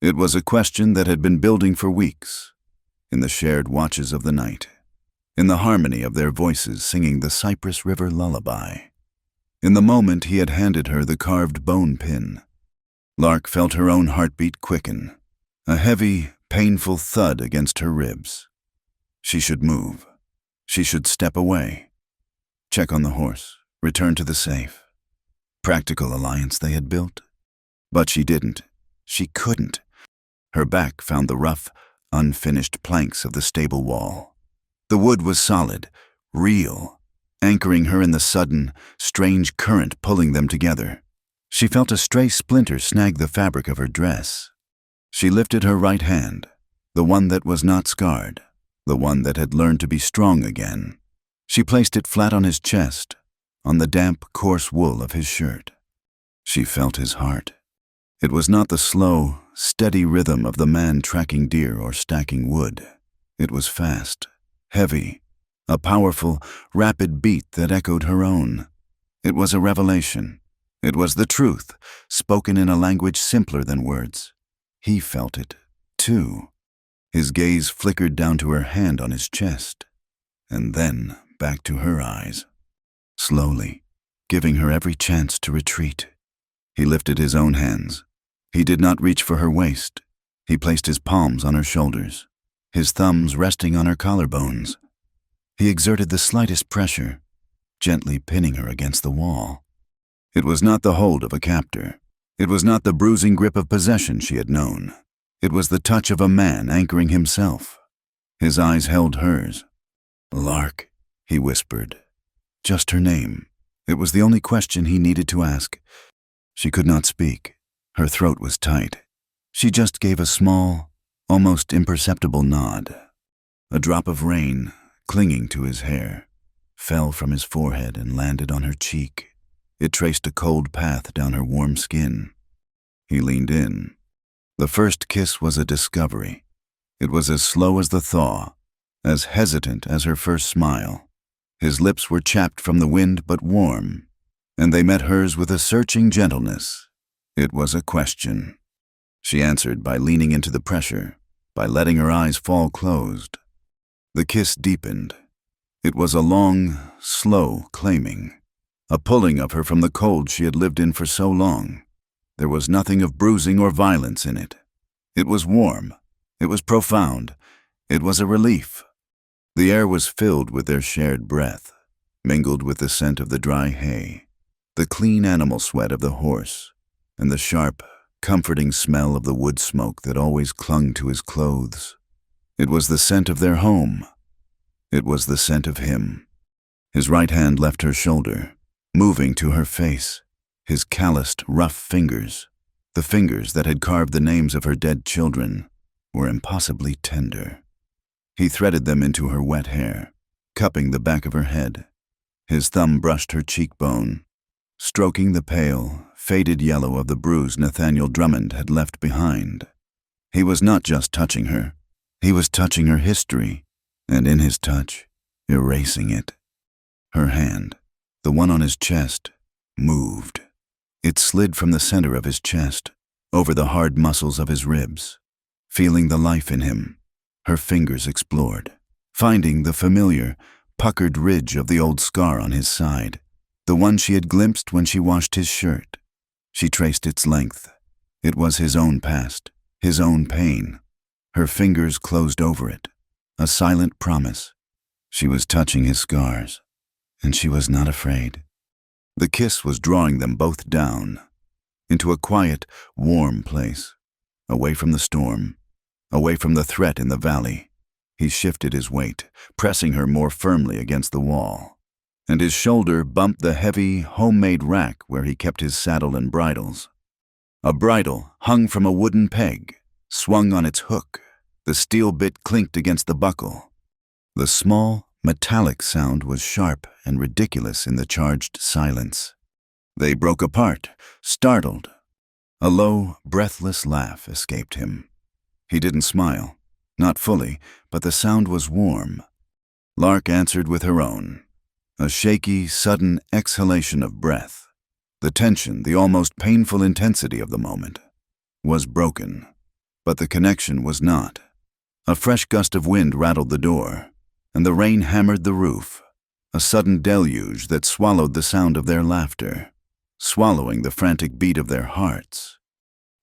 It was a question that had been building for weeks, in the shared watches of the night, in the harmony of their voices singing the Cypress River lullaby. In the moment he had handed her the carved bone pin, Lark felt her own heartbeat quicken, a heavy, painful thud against her ribs. She should move. She should step away. Check on the horse, return to the safe. Practical alliance they had built. But she didn't. She couldn't. Her back found the rough, unfinished planks of the stable wall. The wood was solid, real, anchoring her in the sudden, strange current pulling them together. She felt a stray splinter snag the fabric of her dress. She lifted her right hand, the one that was not scarred, the one that had learned to be strong again. She placed it flat on his chest, on the damp, coarse wool of his shirt. She felt his heart. It was not the slow, steady rhythm of the man tracking deer or stacking wood. It was fast, heavy, a powerful, rapid beat that echoed her own. It was a revelation. It was the truth, spoken in a language simpler than words. He felt it, too. His gaze flickered down to her hand on his chest, and then back to her eyes. Slowly, giving her every chance to retreat. He lifted his own hands. He did not reach for her waist. He placed his palms on her shoulders, his thumbs resting on her collarbones. He exerted the slightest pressure, gently pinning her against the wall. It was not the hold of a captor. It was not the bruising grip of possession she had known. It was the touch of a man anchoring himself. His eyes held hers. "Lark," he whispered. Just her name. It was the only question he needed to ask. She could not speak. Her throat was tight. She just gave a small, almost imperceptible nod. A drop of rain, clinging to his hair, fell from his forehead and landed on her cheek. It traced a cold path down her warm skin. He leaned in. The first kiss was a discovery. It was as slow as the thaw, as hesitant as her first smile. His lips were chapped from the wind but warm, and they met hers with a searching gentleness. It was a question. She answered by leaning into the pressure, by letting her eyes fall closed. The kiss deepened. It was a long, slow claiming, a pulling of her from the cold she had lived in for so long. There was nothing of bruising or violence in it. It was warm. It was profound. It was a relief. The air was filled with their shared breath, mingled with the scent of the dry hay, the clean animal sweat of the horse, and the sharp, comforting smell of the wood smoke that always clung to his clothes. It was the scent of their home. It was the scent of him. His right hand left her shoulder, moving to her face, his calloused, rough fingers, the fingers that had carved the names of her dead children, were impossibly tender. He threaded them into her wet hair, cupping the back of her head. His thumb brushed her cheekbone, stroking the pale, faded yellow of the bruise Nathaniel Drummond had left behind. He was not just touching her. He was touching her history, and in his touch, erasing it. Her hand, the one on his chest, moved. It slid from the center of his chest, over the hard muscles of his ribs. Feeling the life in him, her fingers explored, finding the familiar, puckered ridge of the old scar on his side, the one she had glimpsed when she washed his shirt. She traced its length. It was his own past, his own pain. Her fingers closed over it, a silent promise. She was touching his scars, and she was not afraid. The kiss was drawing them both down, into a quiet, warm place, away from the storm, away from the threat in the valley. He shifted his weight, pressing her more firmly against the wall, and his shoulder bumped the heavy, homemade rack where he kept his saddle and bridles. A bridle hung from a wooden peg, swung on its hook. The steel bit clinked against the buckle. The small, metallic sound was sharp and ridiculous in the charged silence. They broke apart, startled. A low, breathless laugh escaped him. He didn't smile, not fully, but the sound was warm. Lark answered with her own, a shaky, sudden exhalation of breath. The tension, the almost painful intensity of the moment, was broken, but the connection was not. A fresh gust of wind rattled the door, and the rain hammered the roof, a sudden deluge that swallowed the sound of their laughter, swallowing the frantic beat of their hearts.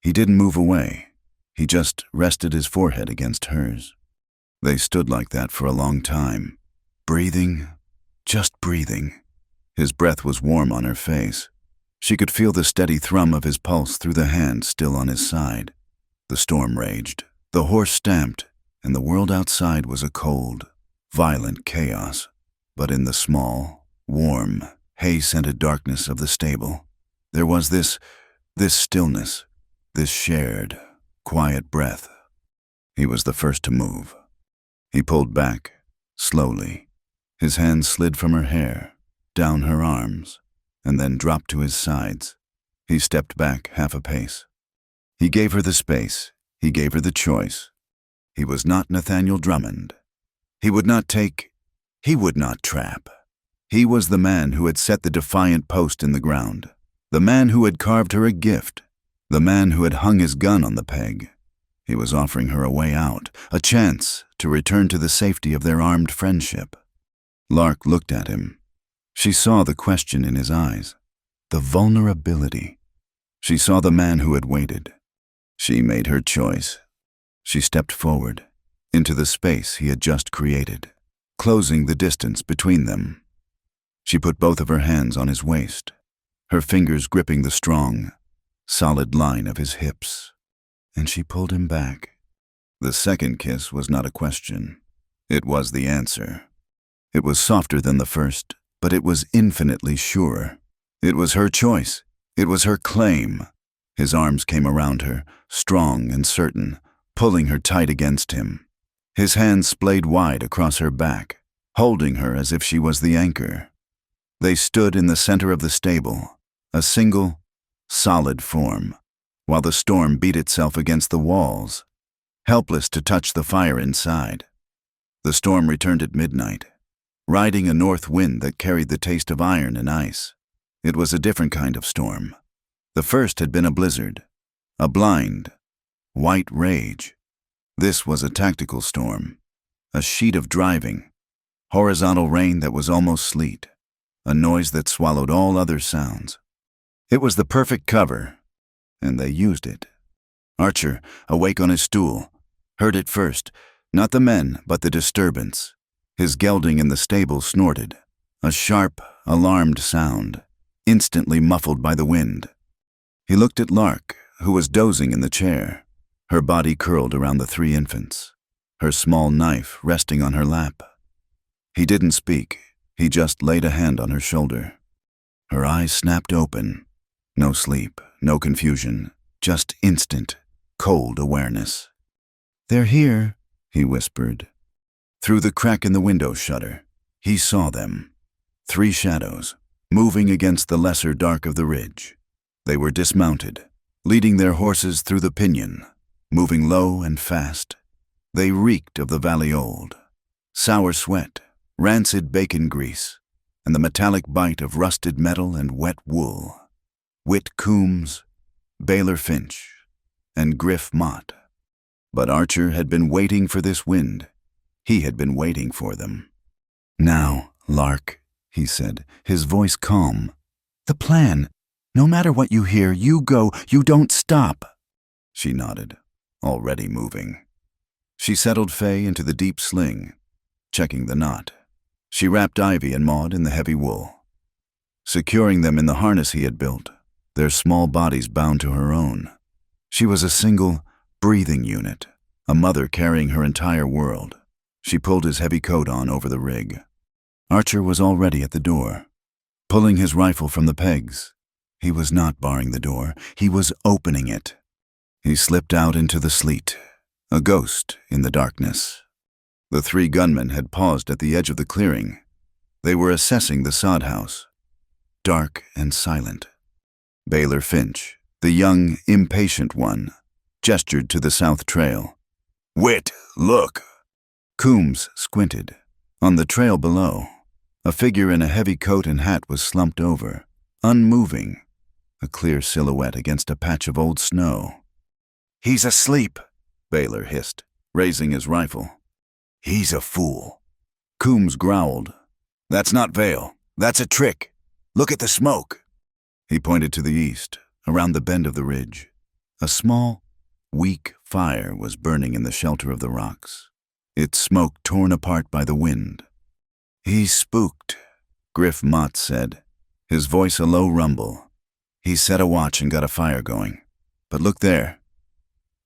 He didn't move away. He just rested his forehead against hers. They stood like that for a long time, breathing, just breathing. His breath was warm on her face. She could feel the steady thrum of his pulse through the hand still on his side. The storm raged, the horse stamped, and the world outside was a cold, violent chaos. But in the small, warm, hay-scented darkness of the stable, there was this stillness, this shared, quiet breath. He was the first to move. He pulled back, slowly. His hands slid from her hair, down her arms, and then dropped to his sides. He stepped back half a pace. He gave her the space. He gave her the choice. He was not Nathaniel Drummond. He would not take. He would not trap. He was the man who had set the defiant post in the ground, the man who had carved her a gift, the man who had hung his gun on the peg. He was offering her a way out, a chance to return to the safety of their armed friendship. Lark looked at him. She saw the question in his eyes, the vulnerability. She saw the man who had waited. She made her choice. She stepped forward, into the space he had just created, closing the distance between them. She put both of her hands on his waist, her fingers gripping the strong, solid line of his hips, and she pulled him back. The second kiss was not a question. It was the answer. It was softer than the first, but it was infinitely surer. It was her choice. It was her claim. His arms came around her, strong and certain, pulling her tight against him. His hands splayed wide across her back, holding her as if she was the anchor. They stood in the center of the stable, a single, solid form, while the storm beat itself against the walls, helpless to touch the fire inside. The storm returned at midnight, riding a north wind that carried the taste of iron and ice. It was a different kind of storm. The first had been a blizzard, a blind, white rage. This was a tactical storm, A sheet of driving, horizontal rain that was almost sleet, a noise that swallowed all other sounds. It was the perfect cover, and they used it. Archer, awake on his stool, heard it first, not the men, but the disturbance. His gelding in the stable snorted, a sharp, alarmed sound, instantly muffled by the wind. He looked at Lark, who was dozing in the chair, her body curled around the 3 infants, her small knife resting on her lap. He didn't speak, he just laid a hand on her shoulder. Her eyes snapped open. No sleep, no confusion, just instant, cold awareness. "They're here," he whispered. Through the crack in the window shutter, he saw them. 3 shadows, moving against the lesser dark of the ridge. They were dismounted, leading their horses through the pinyon, moving low and fast. They reeked of the valley old, sour sweat, rancid bacon grease, and the metallic bite of rusted metal and wet wool. Whit Coombs, Baylor Finch, and Griff Mott. But Archer had been waiting for this wind. He had been waiting for them. "Now, Lark," he said, his voice calm. "The plan. No matter what you hear, you go, you don't stop." She nodded, already moving. She settled Faye into the deep sling, checking the knot. She wrapped Ivy and Maud in the heavy wool, securing them in the harness he had built, their small bodies bound to her own. She was a single, breathing unit, a mother carrying her entire world. She pulled his heavy coat on over the rig. Archer was already at the door, pulling his rifle from the pegs. He was not barring the door, he was opening it. He slipped out into the sleet, a ghost in the darkness. The 3 gunmen had paused at the edge of the clearing. They were assessing the sod house, dark and silent. Baylor Finch, the young, impatient one, gestured to the south trail. "Whit, look!" Coombs squinted. On the trail below, a figure in a heavy coat and hat was slumped over, unmoving, a clear silhouette against a patch of old snow. "He's asleep," Baylor hissed, raising his rifle. "He's a fool." Coombs growled. "That's not Vale. That's a trick. Look at the smoke." He pointed to the east, around the bend of the ridge. A small, weak fire was burning in the shelter of the rocks, its smoke torn apart by the wind. "He's spooked," Griff Mott said, his voice a low rumble. "He set a watch and got a fire going. But look there."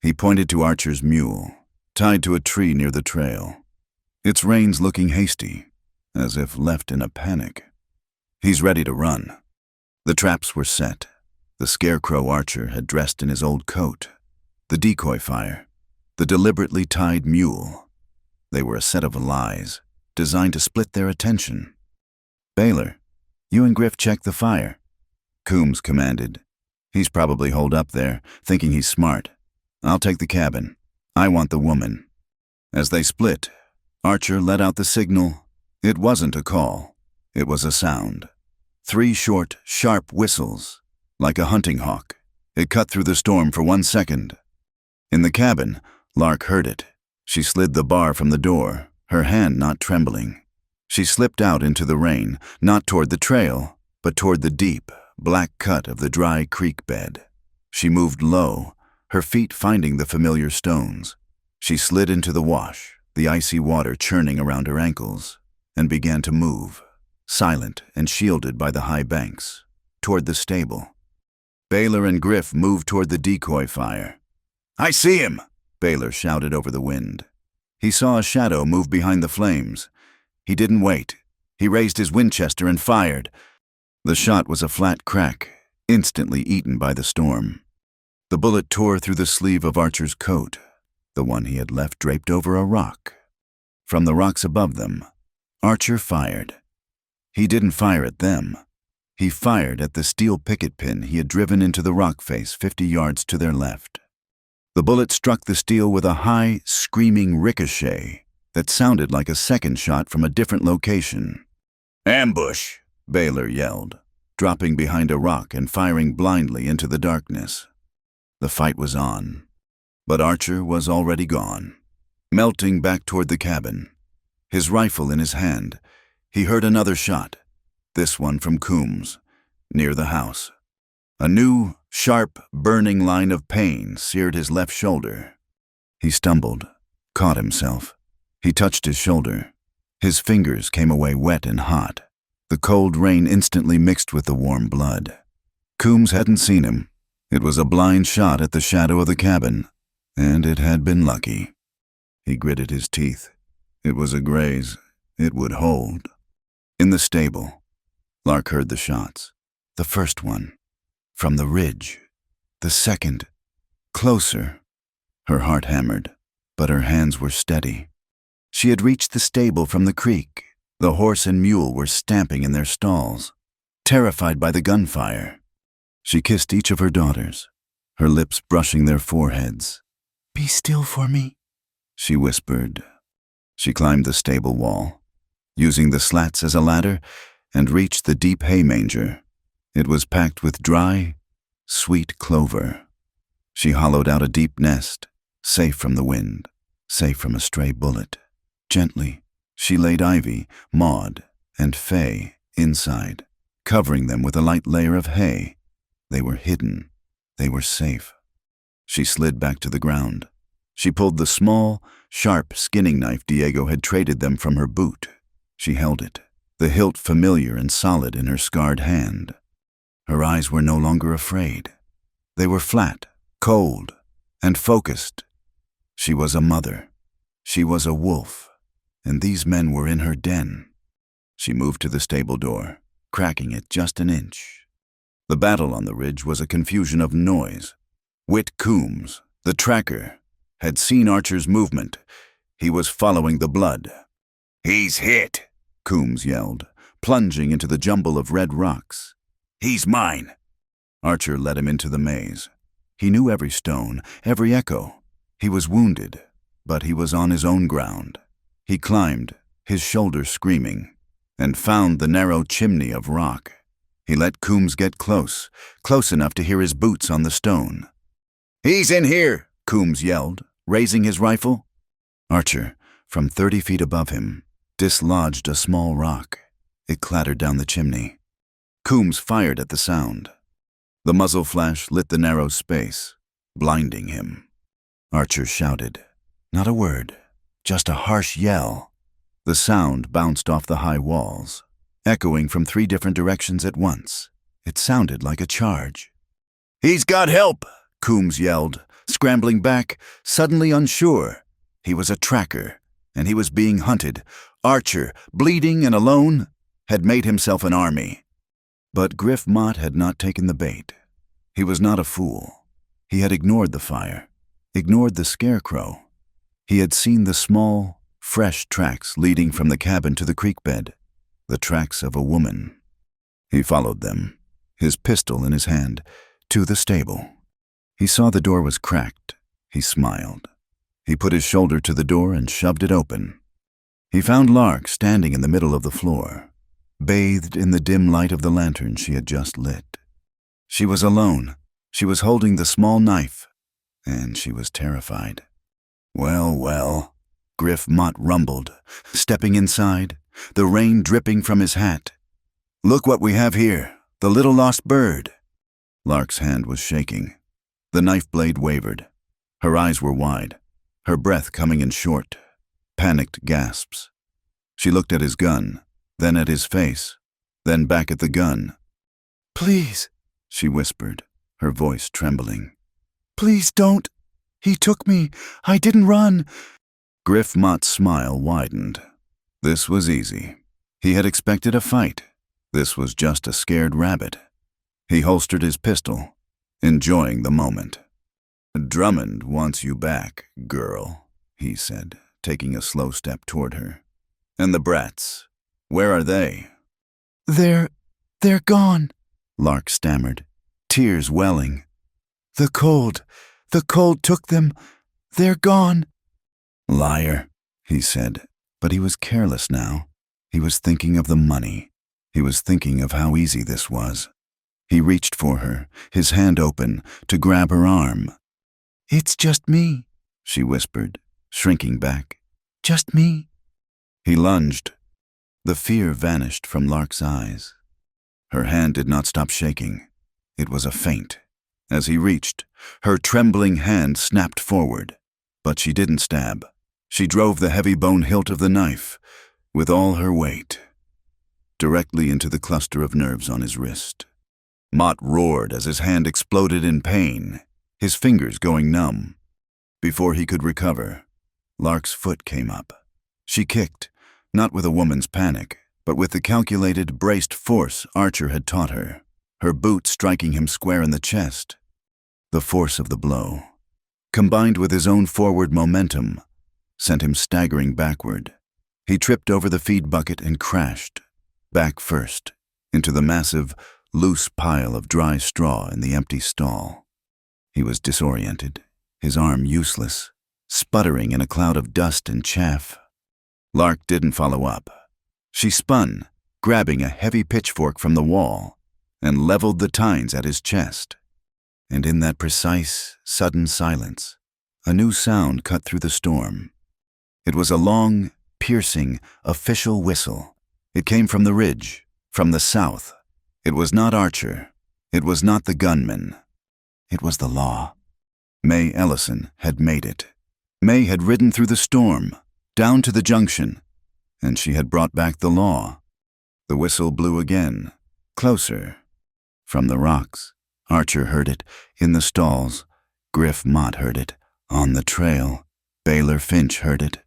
He pointed to Archer's mule, tied to a tree near the trail, its reins looking hasty, as if left in a panic. "He's ready to run." The traps were set. The scarecrow Archer had dressed in his old coat, the decoy fire, the deliberately tied mule. They were a set of lies, designed to split their attention. "Baylor, you and Griff check the fire," Coombs commanded. "He's probably holed up there, thinking he's smart. I'll take the cabin. I want the woman." As they split, Archer let out the signal. It wasn't a call. It was a sound. 3 short, sharp whistles, like a hunting hawk. It cut through the storm for 1 second. In the cabin, Lark heard it. She slid the bar from the door, her hand not trembling. She slipped out into the rain, not toward the trail, but toward the deep, black cut of the dry creek bed. She moved low, her feet finding the familiar stones. She slid into the wash, the icy water churning around her ankles, and began to move, silent and shielded by the high banks, toward the stable. Baylor and Griff moved toward the decoy fire. "I see him!" Baylor shouted over the wind. He saw a shadow move behind the flames. He didn't wait. He raised his Winchester and fired. The shot was a flat crack, instantly eaten by the storm. The bullet tore through the sleeve of Archer's coat, the one he had left draped over a rock. From the rocks above them, Archer fired. He didn't fire at them. He fired at the steel picket pin he had driven into the rock face 50 yards to their left. The bullet struck the steel with a high, screaming ricochet that sounded like a second shot from a different location. "Ambush!" Baylor yelled, dropping behind a rock and firing blindly into the darkness. The fight was on, but Archer was already gone, melting back toward the cabin, his rifle in his hand. He heard another shot, this one from Coombs, near the house. A new, sharp, burning line of pain seared his left shoulder. He stumbled, caught himself. He touched his shoulder. His fingers came away wet and hot. The cold rain instantly mixed with the warm blood. Coombs hadn't seen him. It was a blind shot at the shadow of the cabin, and it had been lucky. He gritted his teeth. It was a graze. It would hold. In the stable, Lark heard the shots. The first one, from the ridge. The second, closer. Her heart hammered, but her hands were steady. She had reached the stable from the creek. The horse and mule were stamping in their stalls, terrified by the gunfire. She kissed each of her daughters, her lips brushing their foreheads. "Be still for me," she whispered. She climbed the stable wall, using the slats as a ladder, and reached the deep hay manger. It was packed with dry, sweet clover. She hollowed out a deep nest, safe from the wind, safe from a stray bullet. Gently, she laid Ivy, Maud, and Fay inside, covering them with a light layer of hay. They were hidden. They were safe. She slid back to the ground. She pulled the small, sharp skinning knife Diego had traded them from her boot. She held it, the hilt familiar and solid in her scarred hand. Her eyes were no longer afraid. They were flat, cold, and focused. She was a mother. She was a wolf, and these men were in her den. She moved to the stable door, cracking it just an inch. The battle on the ridge was a confusion of noise. Whit Coombs, the tracker, had seen Archer's movement. He was following the blood. "He's hit," Coombs yelled, plunging into the jumble of red rocks. "He's mine." Archer led him into the maze. He knew every stone, every echo. He was wounded, but he was on his own ground. He climbed, his shoulders screaming, and found the narrow chimney of rock. He let Coombs get close, close enough to hear his boots on the stone. "He's in here," Coombs yelled, raising his rifle. Archer, from 30 feet above him, dislodged a small rock. It clattered down the chimney. Coombs fired at the sound. The muzzle flash lit the narrow space, blinding him. Archer shouted. Not a word, just a harsh yell. The sound bounced off the high walls, echoing from 3 different directions at once. It sounded like a charge. "He's got help!" Coombs yelled, scrambling back, suddenly unsure. He was a tracker, and he was being hunted. Archer, bleeding and alone, had made himself an army. But Griff Mott had not taken the bait. He was not a fool. He had ignored the fire, ignored the scarecrow. He had seen the small, fresh tracks leading from the cabin to the creek bed, the tracks of a woman. He followed them, his pistol in his hand, to the stable. He saw the door was cracked. He smiled. He put his shoulder to the door and shoved it open. He found Lark standing in the middle of the floor, bathed in the dim light of the lantern she had just lit. She was alone. She was holding the small knife, and she was terrified. "Well, well," Griff Mott rumbled, stepping inside, the rain dripping from his hat. "Look what we have here, the little lost bird." Lark's hand was shaking. The knife blade wavered. Her eyes were wide, her breath coming in short, panicked gasps. She looked at his gun, then at his face, then back at the gun. "Please," she whispered, her voice trembling. "Please don't. He took me. I didn't run." Griff Mott's smile widened. This was easy. He had expected a fight. This was just a scared rabbit. He holstered his pistol, enjoying the moment. "Drummond wants you back, girl," he said, taking a slow step toward her. "And the brats, where are they?" They're gone," Lark stammered, tears welling. The cold took them. They're gone." "Liar," he said, but he was careless now. He was thinking of the money. He was thinking of how easy this was. He reached for her, his hand open, to grab her arm. "It's just me," she whispered, shrinking back. "Just me." He lunged. The fear vanished from Lark's eyes. Her hand did not stop shaking. It was a feint. As he reached, her trembling hand snapped forward. But she didn't stab. She drove the heavy bone hilt of the knife, with all her weight, directly into the cluster of nerves on his wrist. Mott roared as his hand exploded in pain, his fingers going numb. Before he could recover, Lark's foot came up. She kicked, not with a woman's panic, but with the calculated, braced force Archer had taught her, her boot striking him square in the chest. The force of the blow, combined with his own forward momentum, sent him staggering backward. He tripped over the feed bucket and crashed, back first, into the massive, loose pile of dry straw in the empty stall. He was disoriented, his arm useless, sputtering in a cloud of dust and chaff. Lark didn't follow up. She spun, grabbing a heavy pitchfork from the wall, and leveled the tines at his chest. And in that precise, sudden silence, a new sound cut through the storm. It was a long, piercing, official whistle. It came from the ridge, from the south. It was not Archer. It was not the gunman. It was the law. May Ellison had made it. May had ridden through the storm, down to the junction, and she had brought back the law. The whistle blew again, closer. From the rocks, Archer heard it. In the stalls, Griff Mott heard it. On the trail, Baylor Finch heard it.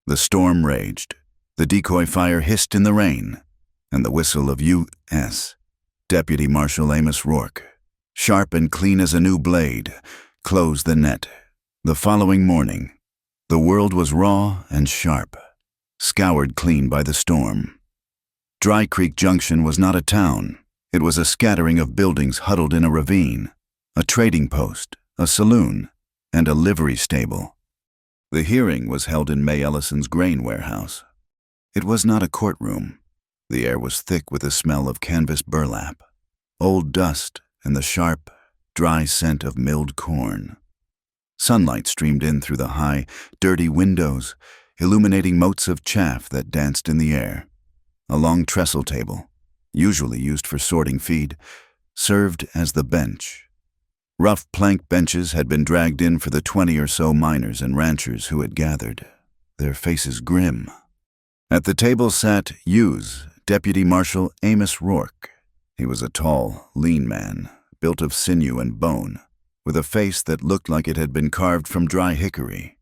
The storm raged. The decoy fire hissed in the rain, and the whistle of U.S. Deputy Marshal Amos Rourke, sharp and clean as a new blade, closed the net. The following morning, the world was raw and sharp, scoured clean by the storm. Dry Creek Junction was not a town. It was a scattering of buildings huddled in a ravine, a trading post, a saloon, and a livery stable. The hearing was held in May Ellison's grain warehouse. It was not a courtroom. The air was thick with the smell of canvas burlap, old dust, and the sharp, dry scent of milled corn. Sunlight streamed in through the high, dirty windows, illuminating motes of chaff that danced in the air. A long trestle table, usually used for sorting feed, served as the bench. Rough plank benches had been dragged in for the 20 or so miners and ranchers who had gathered, their faces grim. At the table sat U.S. Deputy Marshal Amos Rourke. He was a tall, lean man, built of sinew and bone, with a face that looked like it had been carved from dry hickory.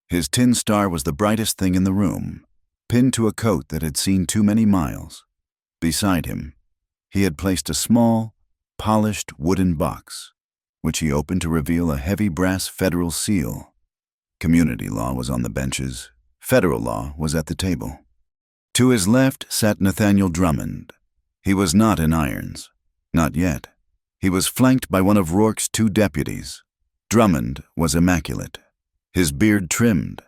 His tin star was the brightest thing in the room, pinned to a coat that had seen too many miles. Beside him, he had placed a small, polished wooden box, which he opened to reveal a heavy brass federal seal. Community law was on the benches. Federal law was at the table. To his left sat Nathaniel Drummond. He was not in irons. Not yet. He was flanked by one of Rourke's 2 deputies. Drummond was immaculate, his beard trimmed,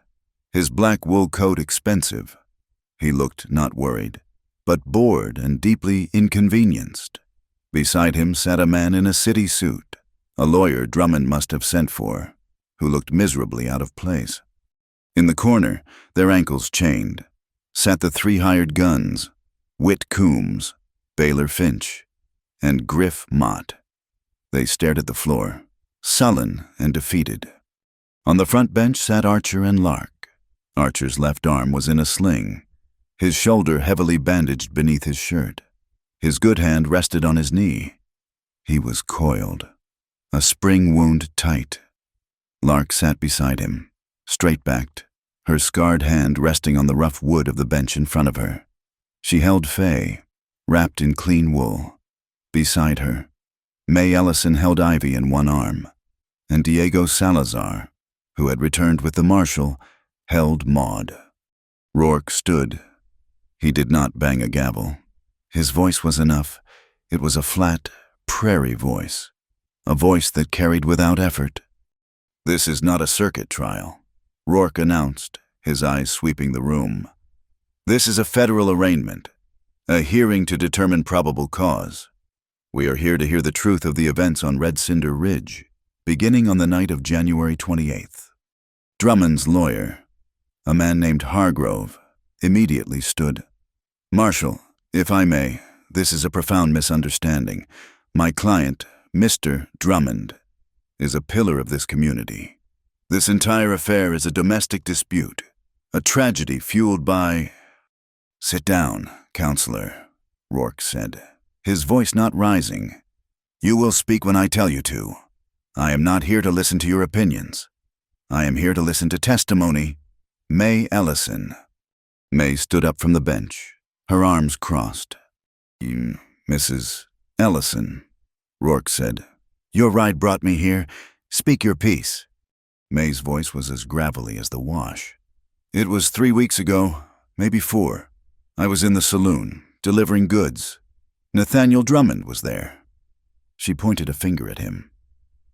his black wool coat expensive. He looked not worried, but bored and deeply inconvenienced. Beside him sat a man in a city suit, a lawyer Drummond must have sent for, who looked miserably out of place. In the corner, their ankles chained, sat the 3 hired guns, Whit Coombs, Baylor Finch, and Griff Mott. They stared at the floor, sullen and defeated. On the front bench sat Archer and Lark. Archer's left arm was in a sling, his shoulder heavily bandaged beneath his shirt. His good hand rested on his knee. He was coiled, a spring wound tight. Lark sat beside him, straight-backed, her scarred hand resting on the rough wood of the bench in front of her. She held Faye, wrapped in clean wool. Beside her, May Ellison held Ivy in one arm, and Diego Salazar, who had returned with the marshal, held Maud. Rourke stood. He did not bang a gavel. His voice was enough. It was a flat, prairie voice, a voice that carried without effort. "This is not a circuit trial," Rourke announced, his eyes sweeping the room. "This is a federal arraignment, a hearing to determine probable cause. We are here to hear the truth of the events on Red Cinder Ridge, beginning on the night of January 28th. Drummond's lawyer, a man named Hargrove, immediately stood. "Marshal, if I may, this is a profound misunderstanding. My client, Mr. Drummond, is a pillar of this community. This entire affair is a domestic dispute, a tragedy fueled by—" "Sit down, counselor," Rourke said, his voice not rising. "You will speak when I tell you to. I am not here to listen to your opinions. I am here to listen to testimony. May Ellison." May stood up from the bench, her arms crossed. "Mrs. Ellison," Rourke said, "your ride brought me here. Speak your piece." May's voice was as gravelly as the wash. "It was 3 weeks ago, maybe 4. I was in the saloon, delivering goods. Nathaniel Drummond was there." She pointed a finger at him.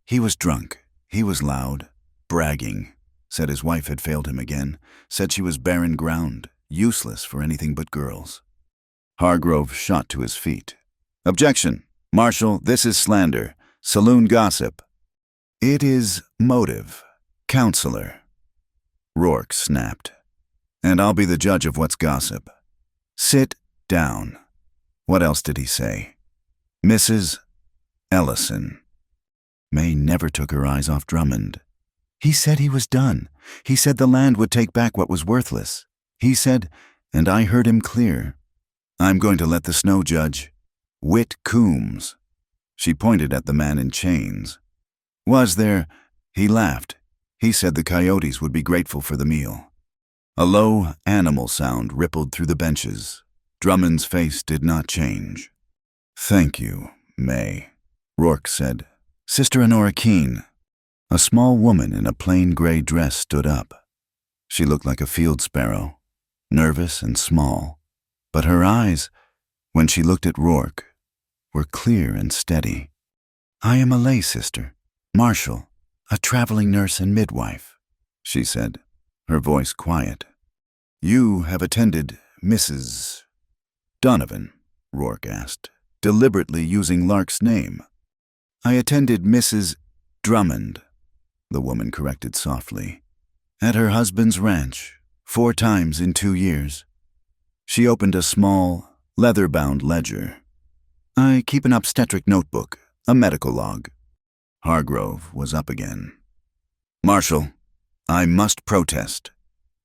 "He was drunk. He was loud, bragging. Said his wife had failed him again. Said she was barren ground, useless for anything but girls." Hargrove shot to his feet. "Objection! Marshal, this is slander. Saloon gossip." "It is motive, counselor," Rourke snapped. "And I'll be the judge of what's gossip." "Sit down." What else did he say? "Mrs. Ellison." May never took her eyes off Drummond. "He said he was done. He said the land would take back what was worthless. He said, and I heard him clear, 'I'm going to let the snow judge. Whit Coombs.'" She pointed at the man in chains. "Was there?" He laughed. He said the coyotes would be grateful for the meal. A low animal sound rippled through the benches. Drummond's face did not change. "Thank you, May," Rourke said. "Sister Honora Keene." A small woman in a plain gray dress stood up. She looked like a field sparrow, nervous and small, but her eyes, when she looked at Rourke, were clear and steady. "I am a lay sister, Marshall, a traveling nurse and midwife," she said, her voice quiet. "You have attended Mrs. Donovan?" Rourke asked, deliberately using Lark's name. "I attended Mrs. Drummond," the woman corrected softly, "at her husband's ranch, 4 times in 2 years. She opened a small, leather-bound ledger. I keep an obstetric notebook, a medical log." Hargrove was up again. "Marshal, I must protest.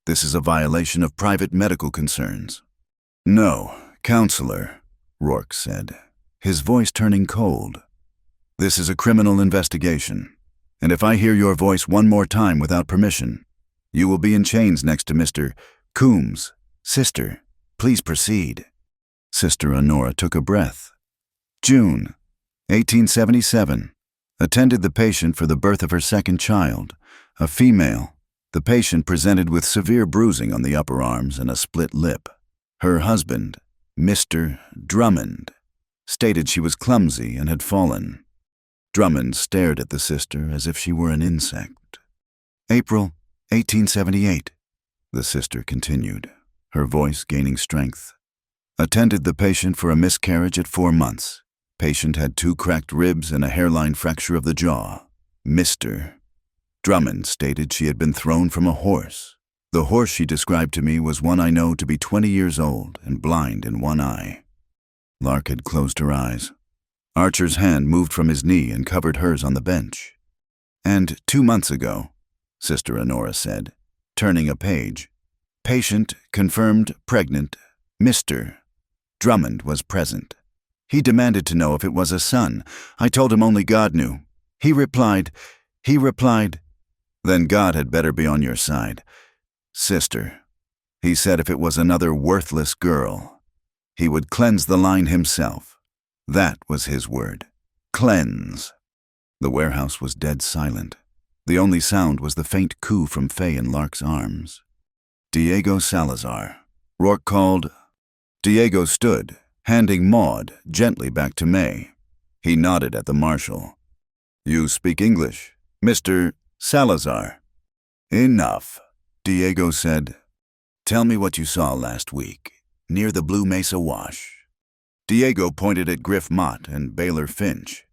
This is a violation of private medical concerns." "No, counselor," Rourke said, his voice turning cold. "This is a criminal investigation, and if I hear your voice one more time without permission, you will be in chains next to Mr. Coombs. Sister, please proceed." Sister Honora took a breath. "June, 1877. Attended the patient for the birth of her second child, a female. The patient presented with severe bruising on the upper arms and a split lip. Her husband, Mr. Drummond, stated she was clumsy and had fallen. Drummond stared at the sister as if she were an insect." "April, 1878, the sister continued, her voice gaining strength. "Attended the patient for a miscarriage at 4 months. Patient had 2 cracked ribs and a hairline fracture of the jaw. Mr. Drummond stated she had been thrown from a horse. The horse she described to me was one I know to be 20 years old and blind in one eye." Lark had closed her eyes. Archer's hand moved from his knee and covered hers on the bench. "And 2 months ago," Sister Honora said, turning a page, "patient confirmed pregnant. Mr. Drummond was present. He demanded to know if it was a son. I told him only God knew. He replied, then God had better be on your side. Sister, he said if it was another worthless girl, he would cleanse the line himself. That was his word. Cleanse." The warehouse was dead silent. The only sound was the faint coo from Fay in Lark's arms. "Diego Salazar," Rourke called. Diego stood, handing Maud gently back to May. He nodded at the marshal. "You speak English, Mr. Salazar?" "Enough," Diego said. "Tell me what you saw last week, near the Blue Mesa Wash." Diego pointed at Griff Mott and Baylor Finch.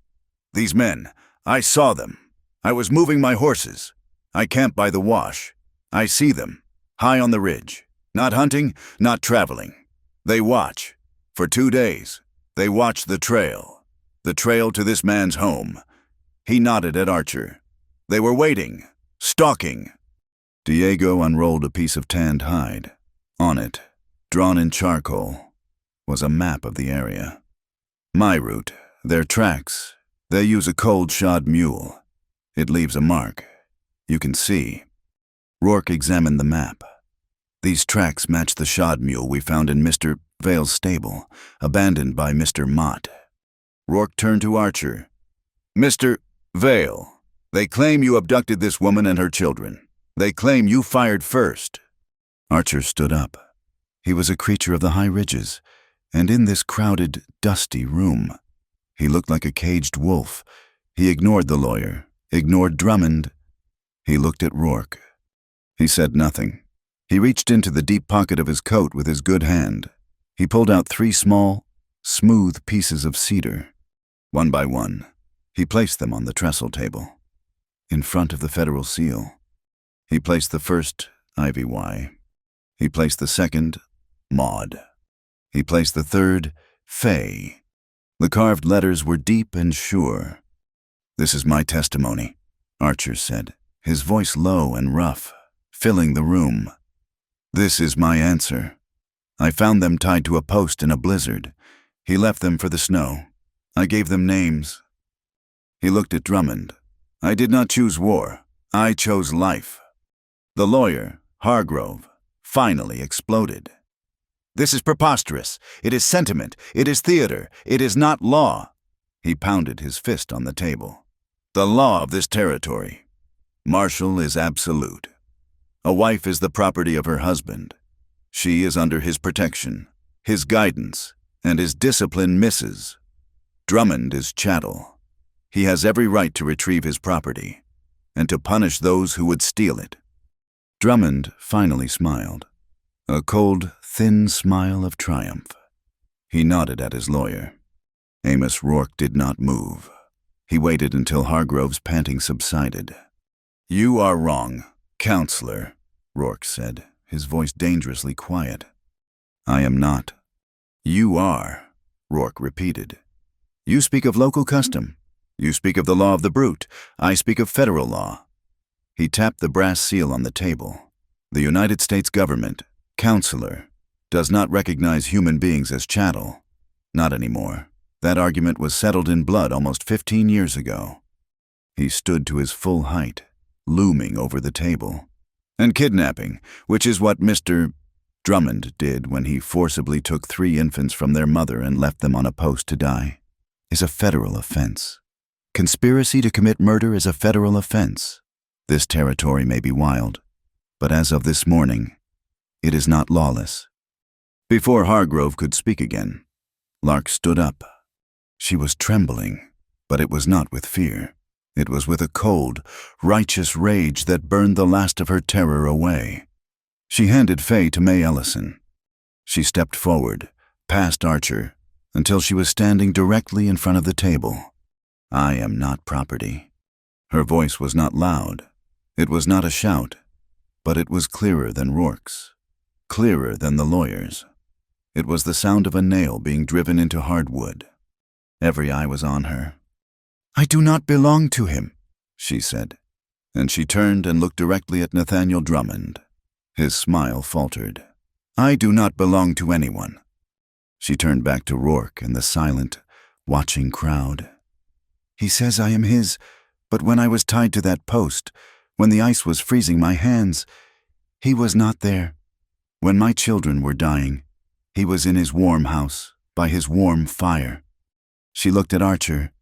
"These men, I saw them. I was moving my horses. I camped by the wash. I see them, high on the ridge. Not hunting, not traveling. They watch. For 2 days, they watch the trail to this man's home. He nodded at Archer. They were waiting, stalking. Diego unrolled a piece of tanned hide. On it, drawn in charcoal, was a map of the area. My route, their tracks. They use a cold-shod mule. It leaves a mark. You can see. Rourke examined the map. These tracks match the shod mule we found in Mr. Vale's stable, abandoned by Mr. Mott. Rourke turned to Archer. Mr. Vale, they claim you abducted this woman and her children. They claim you fired first. Archer stood up. He was a creature of the high ridges, and in this crowded, dusty room, he looked like a caged wolf. He ignored the lawyer, ignored Drummond. He looked at Rourke. He said nothing. He reached into the deep pocket of his coat with his good hand. He pulled out 3 small, smooth pieces of cedar. One by one, he placed them on the trestle table, in front of the federal seal. He placed the first, Ivy Y. He placed the second, Maud. He placed the third, Fay. The carved letters were deep and sure. "This is my testimony," Archer said, his voice low and rough, filling the room. "This is my answer. I found them tied to a post in a blizzard. He left them for the snow. I gave them names." He looked at Drummond. "I did not choose war. I chose life." The lawyer, Hargrove, finally exploded. "This is preposterous. It is sentiment. It is theater. It is not law." He pounded his fist on the table. "The law of this territory. Martial is absolute. A wife is the property of her husband. She is under his protection, his guidance, and his discipline misses. Drummond is chattel. He has every right to retrieve his property, and to punish those who would steal it." Drummond finally smiled, a cold, thin smile of triumph. He nodded at his lawyer. Amos Rourke did not move. He waited until Hargrove's panting subsided. "You are wrong, counselor," Rourke said, his voice dangerously quiet. "I am not." "You are," Rourke repeated. "You speak of local custom. You speak of the law of the brute. I speak of federal law." He tapped the brass seal on the table. "The United States government, counselor, does not recognize human beings as chattel. Not anymore. That argument was settled in blood almost 15 years ago." He stood to his full height, looming over the table. "And kidnapping, which is what Mr. Drummond did when he forcibly took 3 infants from their mother and left them on a post to die, is a federal offense. Conspiracy to commit murder is a federal offense. This territory may be wild, but as of this morning, it is not lawless." Before Hargrove could speak again, Lark stood up. She was trembling, but it was not with fear. It was with a cold, righteous rage that burned the last of her terror away. She handed Fay to May Ellison. She stepped forward, past Archer, until she was standing directly in front of the table. "I am not property." Her voice was not loud. It was not a shout, but it was clearer than Rourke's, clearer than the lawyer's. It was the sound of a nail being driven into hardwood. Every eye was on her. "I do not belong to him," she said, and she turned and looked directly at Nathaniel Drummond. His smile faltered. "I do not belong to anyone." She turned back to Rourke and the silent, watching crowd. "He says I am his, but when I was tied to that post, when the ice was freezing my hands, he was not there. When my children were dying, he was in his warm house, by his warm fire." She looked at Archer.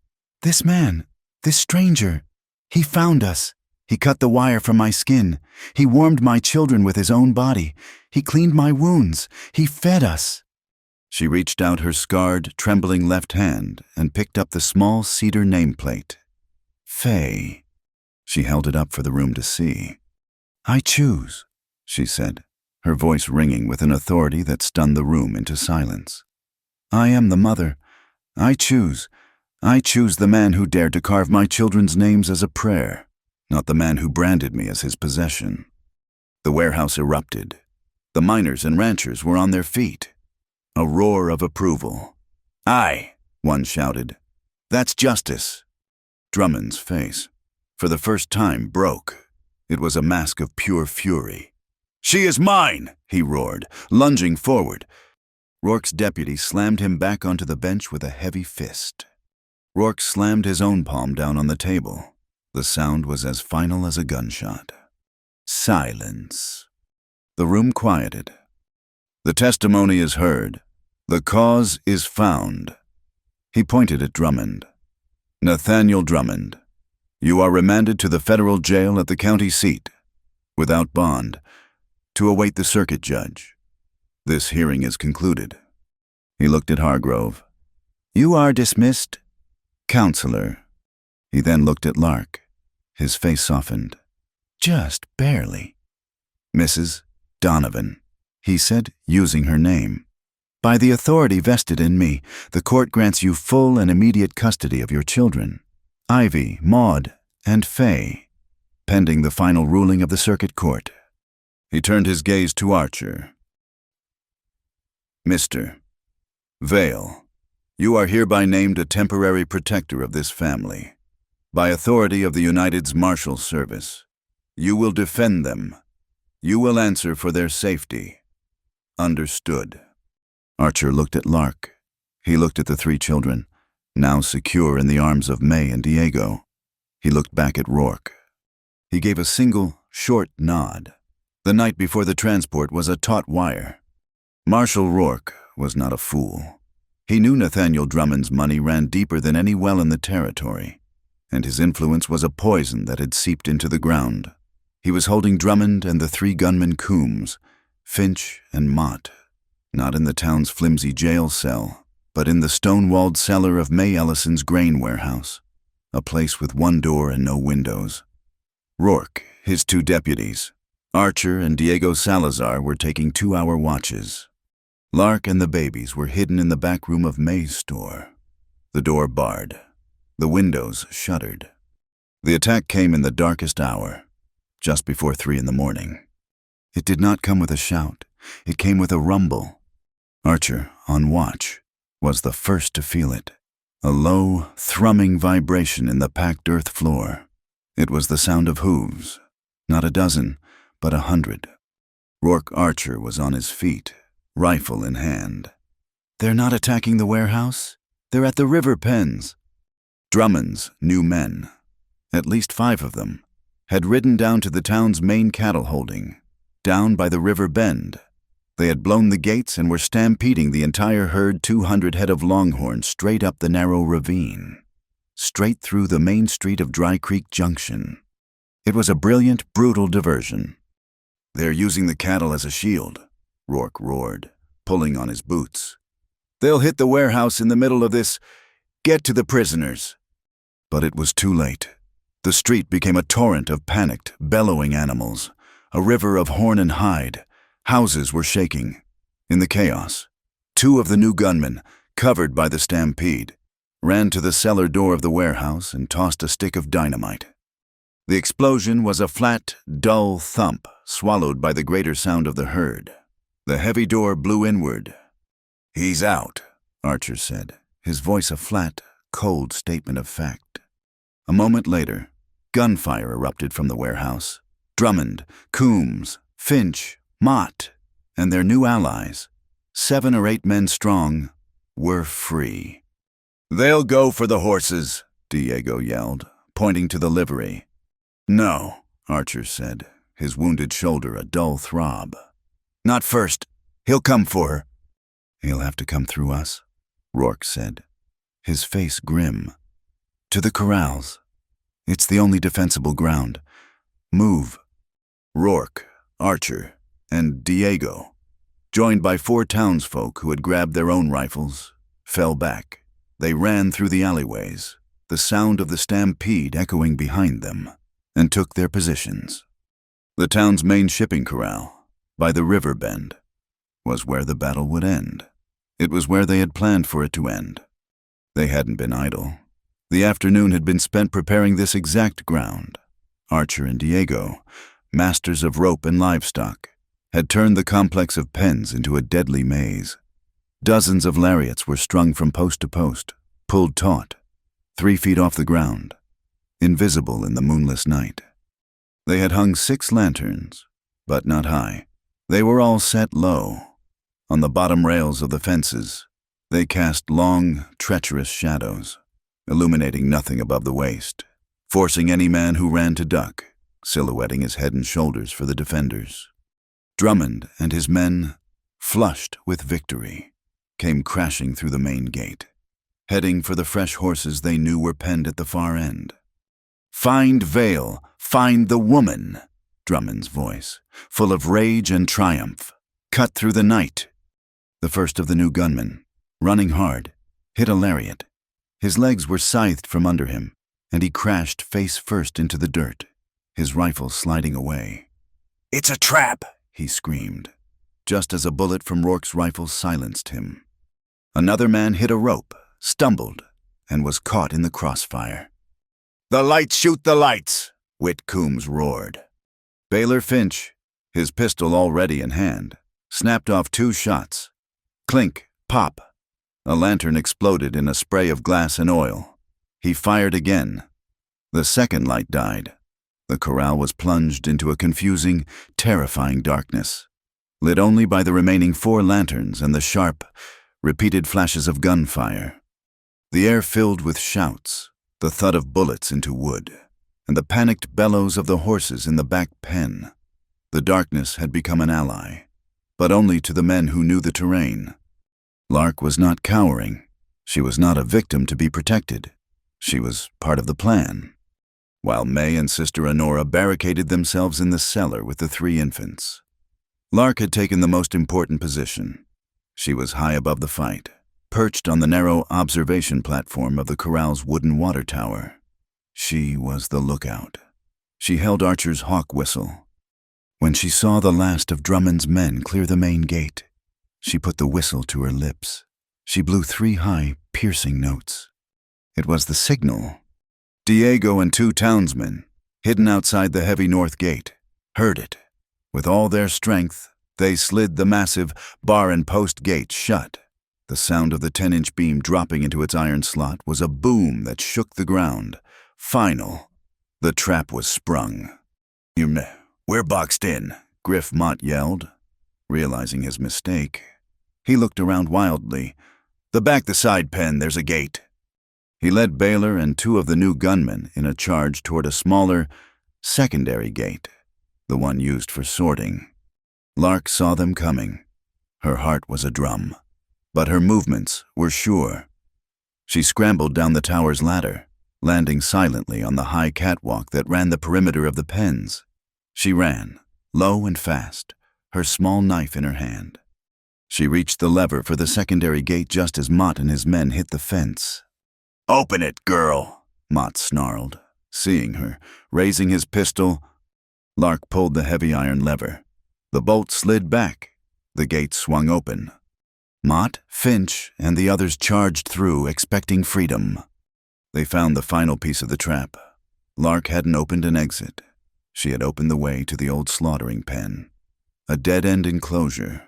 "This man, this stranger, he found us. He cut the wire from my skin. He warmed my children with his own body. He cleaned my wounds. He fed us." She reached out her scarred, trembling left hand and picked up the small cedar nameplate. "Fay." She held it up for the room to see. "I choose," she said, her voice ringing with an authority that stunned the room into silence. "I am the mother. I choose. I choose the man who dared to carve my children's names as a prayer, not the man who branded me as his possession." The warehouse erupted. The miners and ranchers were on their feet. A roar of approval. "Aye," one shouted. "That's justice." Drummond's face, for the first time, broke. It was a mask of pure fury. "She is mine!" he roared, lunging forward. Rourke's deputy slammed him back onto the bench with a heavy fist. Rourke slammed his own palm down on the table. The sound was as final as a gunshot. Silence. The room quieted. "The testimony is heard. The cause is found." He pointed at Drummond. "Nathaniel Drummond, you are remanded to the federal jail at the county seat, without bond, to await the circuit judge. This hearing is concluded." He looked at Hargrove. "You are dismissed, Counselor." He then looked at Lark. His face softened. "Just barely." "Mrs. Donovan," he said, using her name. "By the authority vested in me, the court grants you full and immediate custody of your children, Ivy, Maud, and Faye, pending the final ruling of the circuit court." He turned his gaze to Archer. "Mr. Vale, you are hereby named a temporary protector of this family. By authority of the United's Marshal Service, you will defend them. You will answer for their safety. Understood." Archer looked at Lark. He looked at the three children, now secure in the arms of May and Diego. He looked back at Rourke. He gave a single, short nod. The night before the transport was a taut wire. Marshal Rourke was not a fool. He knew Nathaniel Drummond's money ran deeper than any well in the territory, and his influence was a poison that had seeped into the ground. He was holding Drummond and the three gunmen Coombs, Finch, and Mott, not in the town's flimsy jail cell, but in the stone-walled cellar of May Ellison's grain warehouse, a place with one door and no windows. Rourke, his two deputies, Archer and Diego Salazar, were taking 2-hour watches. Lark and the babies were hidden in the back room of May's store. The door barred. The windows shuttered. The attack came in the darkest hour, just before 3 a.m. It did not come with a shout. It came with a rumble. Archer, on watch, was the first to feel it. A low, thrumming vibration in the packed earth floor. It was the sound of hooves. Not a dozen, but 100. Rourke Archer was on his feet, rifle in hand. "They're not attacking the warehouse. They're at the river pens." Drummond's new men, at least 5 of them, had ridden down to the town's main cattle holding, down by the river bend. They had blown the gates and were stampeding the entire herd 200 head of longhorns straight up the narrow ravine, straight through the main street of Dry Creek Junction. It was a brilliant, brutal diversion. "They're using the cattle as a shield," Rourke roared, pulling on his boots. "They'll hit the warehouse in the middle of this. Get to the prisoners." But it was too late. The street became a torrent of panicked, bellowing animals, a river of horn and hide. Houses were shaking. In the chaos, 2 of the new gunmen, covered by the stampede, ran to the cellar door of the warehouse and tossed a stick of dynamite. The explosion was a flat, dull thump, swallowed by the greater sound of the herd. The heavy door blew inward. "He's out," Archer said, his voice a flat, cold statement of fact. A moment later, gunfire erupted from the warehouse. Drummond, Coombs, Finch, Mott, and their new allies, 7 or 8 men strong, were free. "They'll go for the horses," Diego yelled, pointing to the livery. "No," Archer said, his wounded shoulder a dull throb. "Not first. He'll come for her." "He'll have to come through us," Rourke said, his face grim. "To the corrals. It's the only defensible ground. Move." Rourke, Archer, and Diego, joined by 4 townsfolk who had grabbed their own rifles, fell back. They ran through the alleyways, the sound of the stampede echoing behind them, and took their positions. The town's main shipping corral, by the river bend, was where the battle would end. It was where they had planned for it to end. They hadn't been idle. The afternoon had been spent preparing this exact ground. Archer and Diego, masters of rope and livestock, had turned the complex of pens into a deadly maze. Dozens of lariats were strung from post to post, pulled taut, 3 feet off the ground, invisible in the moonless night. They had hung 6 lanterns, but not high. They were all set low. On the bottom rails of the fences, they cast long, treacherous shadows, illuminating nothing above the waist, forcing any man who ran to duck, silhouetting his head and shoulders for the defenders. Drummond and his men, flushed with victory, came crashing through the main gate, heading for the fresh horses they knew were penned at the far end. "Find Vale, find the woman," Drummond's voice, full of rage and triumph, cut through the night. The first of the new gunmen, running hard, hit a lariat. His legs were scythed from under him, and he crashed face first into the dirt, his rifle sliding away. "It's a trap!" he screamed, just as a bullet from Rourke's rifle silenced him. Another man hit a rope, stumbled, and was caught in the crossfire. "The lights shoot the lights!" Whit Coombs roared. Baylor Finch, his pistol already in hand, snapped off 2 shots. Clink, pop. A lantern exploded in a spray of glass and oil. He fired again. The second light died. The corral was plunged into a confusing, terrifying darkness, lit only by the remaining 4 lanterns and the sharp, repeated flashes of gunfire. The air filled with shouts, the thud of bullets into wood, and the panicked bellows of the horses in the back pen. The darkness had become an ally, but only to the men who knew the terrain. Lark was not cowering. She was not a victim to be protected. She was part of the plan. While May and Sister Honora barricaded themselves in the cellar with the 3 infants. Lark had taken the most important position. She was high above the fight, perched on the narrow observation platform of the corral's wooden water tower. She was the lookout. She held Archer's hawk whistle. When she saw the last of Drummond's men clear the main gate, she put the whistle to her lips. She blew 3 high, piercing notes. It was the signal. Diego and 2 townsmen, hidden outside the heavy north gate, heard it. With all their strength, they slid the massive bar and post gate shut. The sound of the 10-inch beam dropping into its iron slot was a boom that shook the ground. Final. The trap was sprung. "We're boxed in," Griff Mott yelled, realizing his mistake. He looked around wildly. The side pen, there's a gate." He led Baylor and 2 of the new gunmen in a charge toward a smaller, secondary gate, the one used for sorting. Lark saw them coming. Her heart was a drum, but her movements were sure. She scrambled down the tower's ladder, landing silently on the high catwalk that ran the perimeter of the pens. She ran, low and fast, her small knife in her hand. She reached the lever for the secondary gate just as Mott and his men hit the fence. "Open it, girl," Mott snarled, seeing her, raising his pistol. Lark pulled the heavy iron lever. The bolt slid back. The gate swung open. Mott, Finch, and the others charged through, expecting freedom. They found the final piece of the trap. Lark hadn't opened an exit. She had opened the way to the old slaughtering pen. A dead-end enclosure.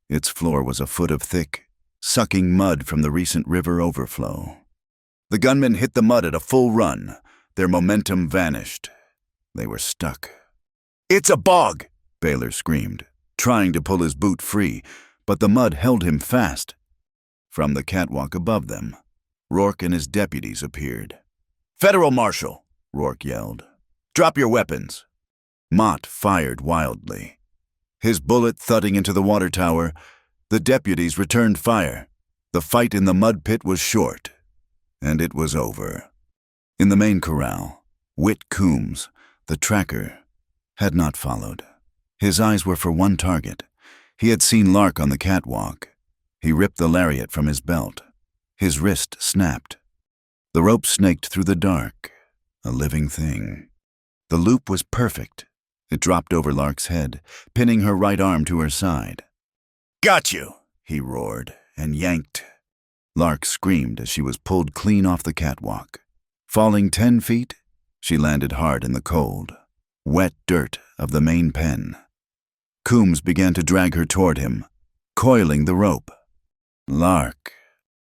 Its floor was a foot of thick, sucking mud from the recent river overflow. The gunmen hit the mud at a full run. Their momentum vanished. They were stuck. "It's a bog!" Baylor screamed, trying to pull his boot free, but the mud held him fast. From the catwalk above them, Rourke and his deputies appeared. "Federal Marshal!" Rourke yelled. "Drop your weapons!" Mott fired wildly. His bullet thudding into the water tower, the deputies returned fire. The fight in the mud pit was short, and it was over. In the main corral, Whit Coombs, the tracker, had not followed. His eyes were for one target. He had seen Lark on the catwalk. He ripped the lariat from his belt. His wrist snapped. The rope snaked through the dark, a living thing. The loop was perfect. It dropped over Lark's head, pinning her right arm to her side. "Got you!" he roared, and yanked. Lark screamed as she was pulled clean off the catwalk. Falling 10 feet, she landed hard in the cold, wet dirt of the main pen. Coombs began to drag her toward him, coiling the rope. Lark.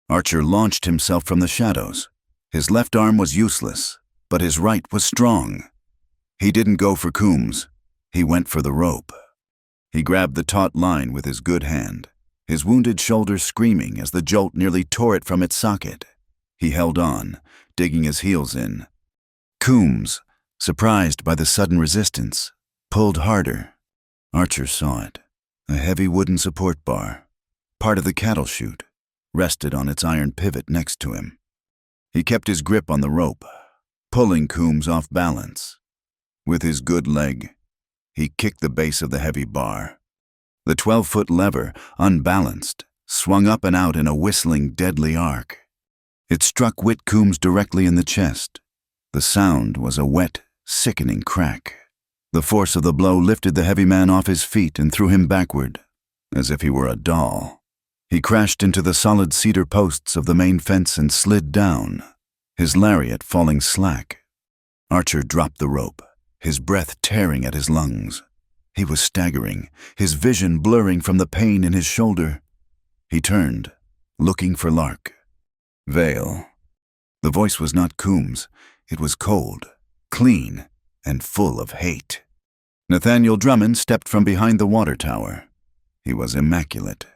Archer launched himself from the shadows. His left arm was useless, but his right was strong. He didn't go for Coombs. He went for the rope. He grabbed the taut line with his good hand, his wounded shoulder screaming as the jolt nearly tore it from its socket. He held on, digging his heels in. Coombs, surprised by the sudden resistance, pulled harder. Archer saw it. A heavy wooden support bar, part of the cattle chute, rested on its iron pivot next to him. He kept his grip on the rope, pulling Coombs off balance. With his good leg, he kicked the base of the heavy bar. The 12-foot lever, unbalanced, swung up and out in a whistling, deadly arc. It struck Whit Coombs directly in the chest. The sound was a wet, sickening crack. The force of the blow lifted the heavy man off his feet and threw him backward, as if he were a doll. He crashed into the solid cedar posts of the main fence and slid down, his lariat falling slack. Archer dropped the rope, his breath tearing at his lungs. He was staggering, his vision blurring from the pain in his shoulder. He turned, looking for Lark. Vale. The voice was not Coombs. It was cold, clean, and full of hate. Nathaniel Drummond stepped from behind the water tower. He was immaculate.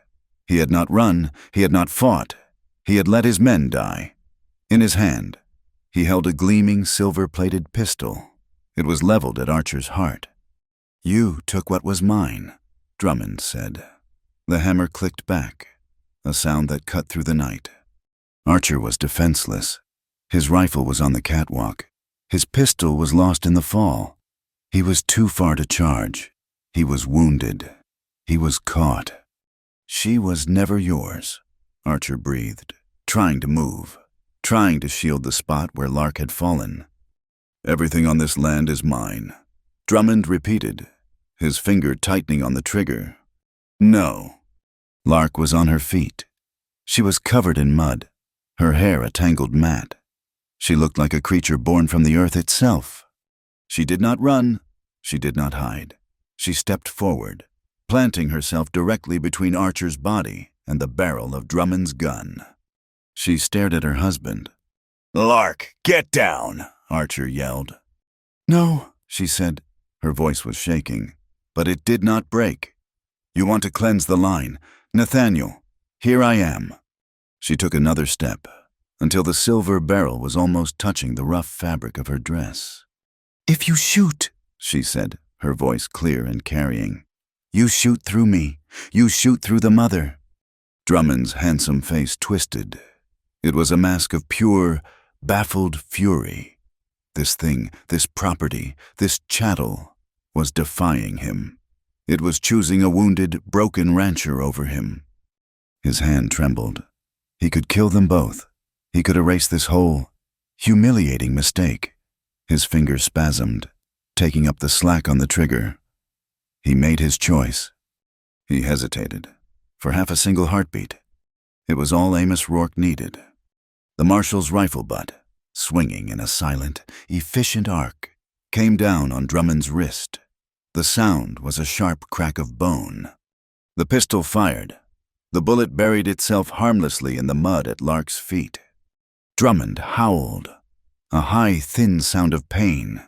He had not run, he had not fought. He had let his men die. In his hand, he held a gleaming silver-plated pistol. It was leveled at Archer's heart. "You took what was mine," Drummond said. The hammer clicked back, a sound that cut through the night. Archer was defenseless. His rifle was on the catwalk. His pistol was lost in the fall. He was too far to charge. He was wounded. He was caught. "She was never yours," Archer breathed, trying to move, trying to shield the spot where Lark had fallen. "Everything on this land is mine," Drummond repeated, his finger tightening on the trigger. "No." Lark was on her feet. She was covered in mud, her hair a tangled mat. She looked like a creature born from the earth itself. She did not run. She did not hide. She stepped forward, planting herself directly between Archer's body and the barrel of Drummond's gun. She stared at her husband. "Lark, get down!" Archer yelled. "No," she said. Her voice was shaking, but it did not break. "You want to cleanse the line. Nathaniel, here I am." She took another step, until the silver barrel was almost touching the rough fabric of her dress. "If you shoot," she said, her voice clear and carrying, "you shoot through me. You shoot through the mother." Drummond's handsome face twisted. It was a mask of pure, baffled fury. This thing, this property, this chattel, was defying him. It was choosing a wounded, broken rancher over him. His hand trembled. He could kill them both. He could erase this whole, humiliating mistake. His fingers spasmed, taking up the slack on the trigger. He made his choice. He hesitated, for half a single heartbeat. It was all Amos Rourke needed. The marshal's rifle butt, swinging in a silent, efficient arc, came down on Drummond's wrist. The sound was a sharp crack of bone. The pistol fired. The bullet buried itself harmlessly in the mud at Lark's feet. Drummond howled, a high, thin sound of pain,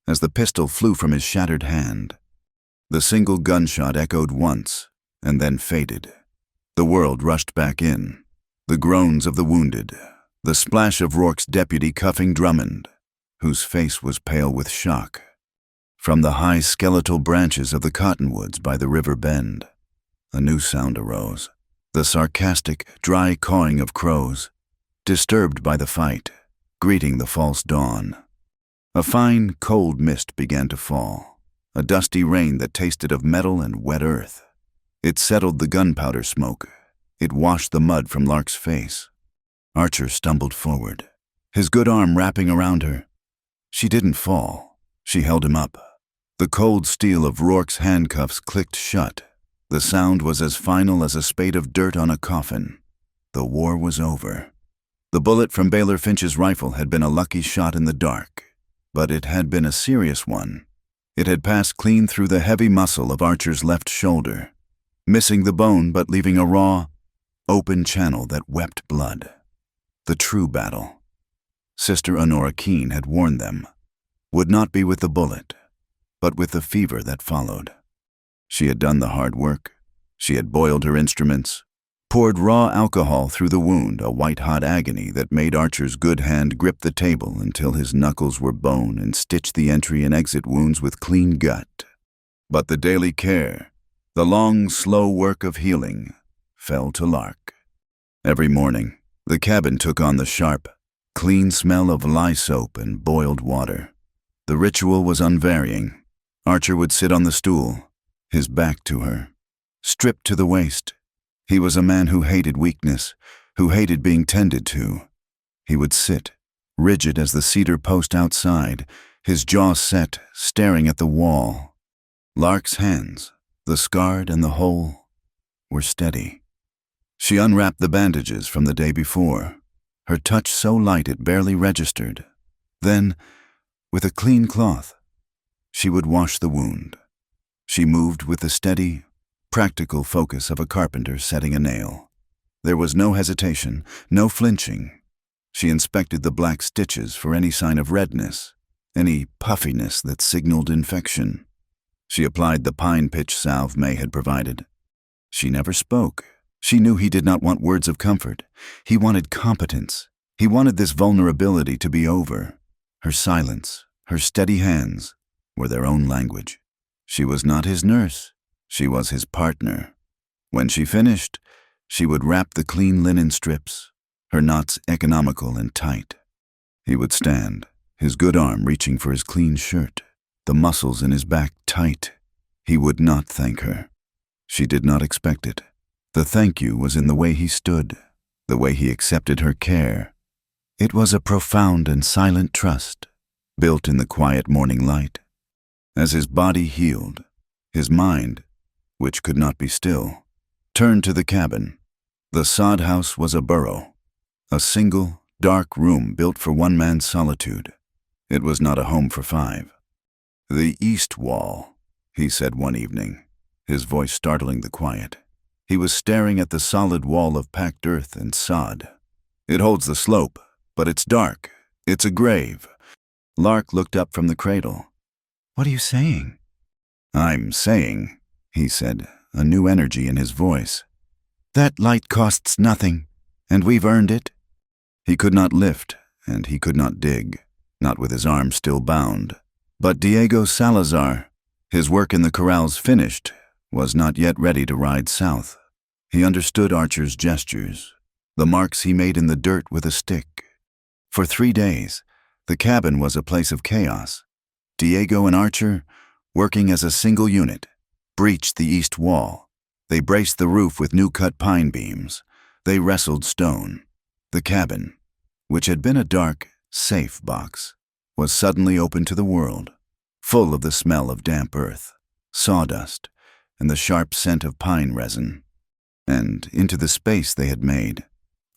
as the pistol flew from his shattered hand. The single gunshot echoed once, and then faded. The world rushed back in. The groans of the wounded, the splash of Rourke's deputy cuffing Drummond, whose face was pale with shock. From the high skeletal branches of the cottonwoods by the river bend, a new sound arose. The sarcastic, dry cawing of crows, disturbed by the fight, greeting the false dawn. A fine, cold mist began to fall, a dusty rain that tasted of metal and wet earth. It settled the gunpowder smoke. It washed the mud from Lark's face. Archer stumbled forward, his good arm wrapping around her. She didn't fall. She held him up. The cold steel of Rourke's handcuffs clicked shut. The sound was as final as a spade of dirt on a coffin. The war was over. The bullet from Baylor Finch's rifle had been a lucky shot in the dark, but it had been a serious one. It had passed clean through the heavy muscle of Archer's left shoulder, missing the bone but leaving a raw, open channel that wept blood. The true battle, Sister Honora Keene had warned them, would not be with the bullet, but with the fever that followed. She had done the hard work. She had boiled her instruments, poured raw alcohol through the wound, a white-hot agony that made Archer's good hand grip the table until his knuckles were bone and stitched the entry and exit wounds with clean gut. But the daily care, the long, slow work of healing, fell to Lark. Every morning, the cabin took on the sharp, clean smell of lye soap and boiled water. The ritual was unvarying. Archer would sit on the stool, his back to her, stripped to the waist. He was a man who hated weakness, who hated being tended to. He would sit, rigid as the cedar post outside, his jaw set, staring at the wall. Lark's hands, the scarred and the whole, were steady. She unwrapped the bandages from the day before, her touch so light it barely registered. Then, with a clean cloth, she would wash the wound. She moved with the steady, practical focus of a carpenter setting a nail. There was no hesitation, no flinching. She inspected the black stitches for any sign of redness, any puffiness that signaled infection. She applied the pine pitch salve May had provided. She never spoke. She knew he did not want words of comfort. He wanted competence. He wanted this vulnerability to be over. Her silence, her steady hands, were their own language. She was not his nurse. She was his partner. When she finished, she would wrap the clean linen strips, her knots economical and tight. He would stand, his good arm reaching for his clean shirt, the muscles in his back tight. He would not thank her. She did not expect it. The thank you was in the way he stood, the way he accepted her care. It was a profound and silent trust, built in the quiet morning light. As his body healed, his mind, which could not be still, turned to the cabin. The sod house was a burrow, a single, dark room built for one man's solitude. It was not a home for five. "The east wall," he said one evening, his voice startling the quiet. He was staring at the solid wall of packed earth and sod. "It holds the slope, but it's dark. It's a grave." Lark looked up from the cradle. "What are you saying?" "I'm saying," he said, a new energy in his voice, "that light costs nothing, and we've earned it." He could not lift, and he could not dig, not with his arm still bound. But Diego Salazar, his work in the corrals finished, was not yet ready to ride south. He understood Archer's gestures, the marks he made in the dirt with a stick. For 3 days, the cabin was a place of chaos. Diego and Archer, working as a single unit, breached the east wall. They braced the roof with new-cut pine beams. They wrestled stone. The cabin, which had been a dark, safe box, was suddenly open to the world, full of the smell of damp earth, sawdust, and the sharp scent of pine resin. And into the space they had made,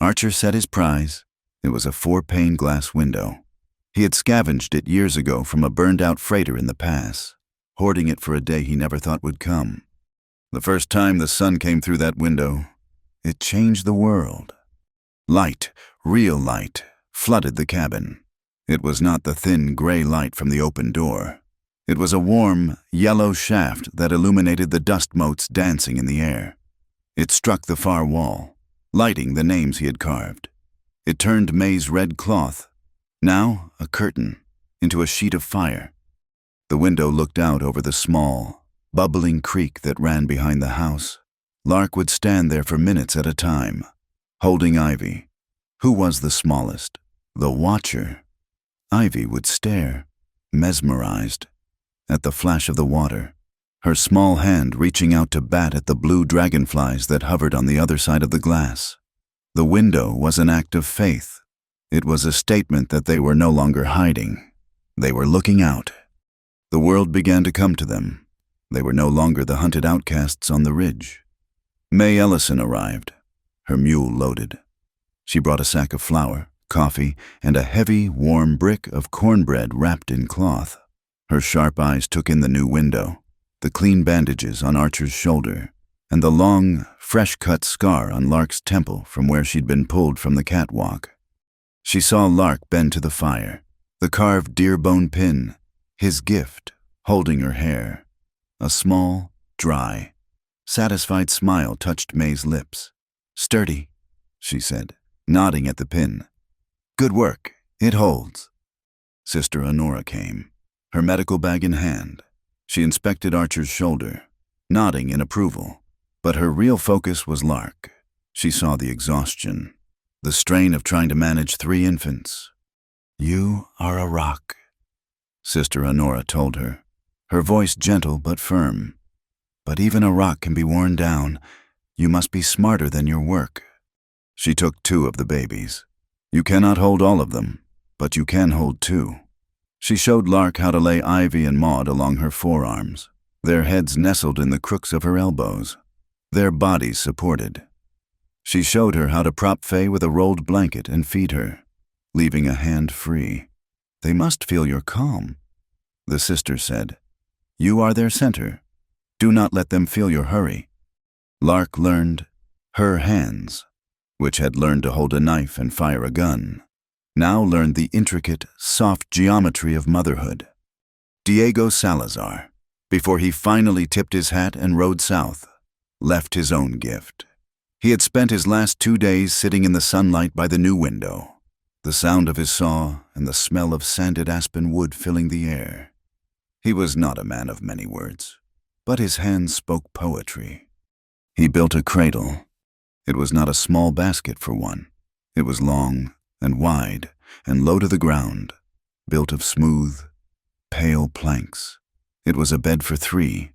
Archer set his prize. It was a 4-pane glass window. He had scavenged it years ago from a burned-out freighter in the pass, hoarding it for a day he never thought would come. The first time the sun came through that window, it changed the world. Light, real light, flooded the cabin. It was not the thin gray light from the open door. It was a warm, yellow shaft that illuminated the dust motes dancing in the air. It struck the far wall, lighting the names he had carved. It turned May's red cloth, now a curtain, into a sheet of fire. The window looked out over the small, bubbling creek that ran behind the house. Lark would stand there for minutes at a time, holding Ivy. Who was the smallest? The watcher. Ivy would stare, mesmerized, at the flash of the water, her small hand reaching out to bat at the blue dragonflies that hovered on the other side of the glass. The window was an act of faith. It was a statement that they were no longer hiding. They were looking out. The world began to come to them. They were no longer the hunted outcasts on the ridge. May Ellison arrived, her mule loaded. She brought a sack of flour, coffee, and a heavy, warm brick of cornbread wrapped in cloth. Her sharp eyes took in the new window, the clean bandages on Archer's shoulder, and the long, fresh-cut scar on Lark's temple from where she'd been pulled from the catwalk. She saw Lark bend to the fire, the carved deer-bone pin, his gift, holding her hair. A small, dry, satisfied smile touched May's lips. "Sturdy," she said, nodding at the pin. "Good work. It holds." Sister Honora came, her medical bag in hand. She inspected Archer's shoulder, nodding in approval. But her real focus was Lark. She saw the exhaustion, the strain of trying to manage 3 infants. "You are a rock," Sister Honora told her, her voice gentle but firm. "But even a rock can be worn down. You must be smarter than your work." She took 2 of the babies. "You cannot hold all of them, but you can hold 2. She showed Lark how to lay Ivy and Maud along her forearms, their heads nestled in the crooks of her elbows, their bodies supported. She showed her how to prop Faye with a rolled blanket and feed her, leaving a hand free. "They must feel your calm," the sister said. "You are their center. Do not let them feel your hurry." Lark learned her hands, which had learned to hold a knife and fire a gun, now learned the intricate, soft geometry of motherhood. Diego Salazar, before he finally tipped his hat and rode south, left his own gift. He had spent his last 2 days sitting in the sunlight by the new window, the sound of his saw and the smell of sanded aspen wood filling the air. He was not a man of many words, but his hands spoke poetry. He built a cradle. It was not a small basket for one. It was long and wide and low to the ground, built of smooth, pale planks. It was a bed for 3,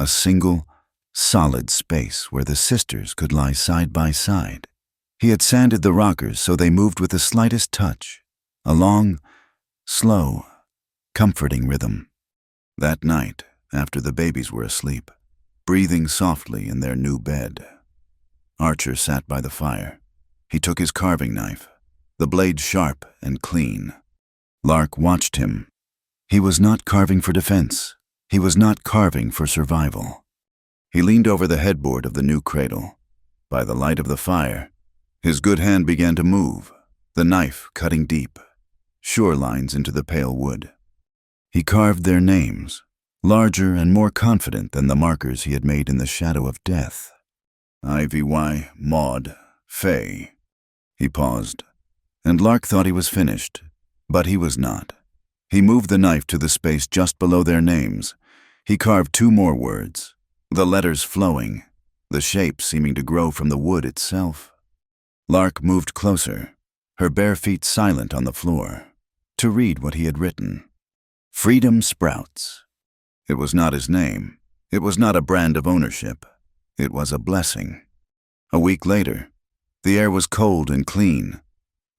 a single, solid space where the sisters could lie side by side. He had sanded the rockers so they moved with the slightest touch, a long, slow, comforting rhythm. That night, after the babies were asleep, breathing softly in their new bed, Archer sat by the fire. He took his carving knife, the blade sharp and clean. Lark watched him. He was not carving for defense. He was not carving for survival. He leaned over the headboard of the new cradle. By the light of the fire, his good hand began to move, the knife cutting deep, sure lines into the pale wood. He carved their names, larger and more confident than the markers he had made in the shadow of death. Ivy, Maud, Faye. He paused, and Lark thought he was finished, but he was not. He moved the knife to the space just below their names. He carved 2 more words, the letters flowing, the shape seeming to grow from the wood itself. Lark moved closer, her bare feet silent on the floor, to read what he had written. Freedom Sprouts. It was not his name. It was not a brand of ownership. It was a blessing. A week later, the air was cold and clean,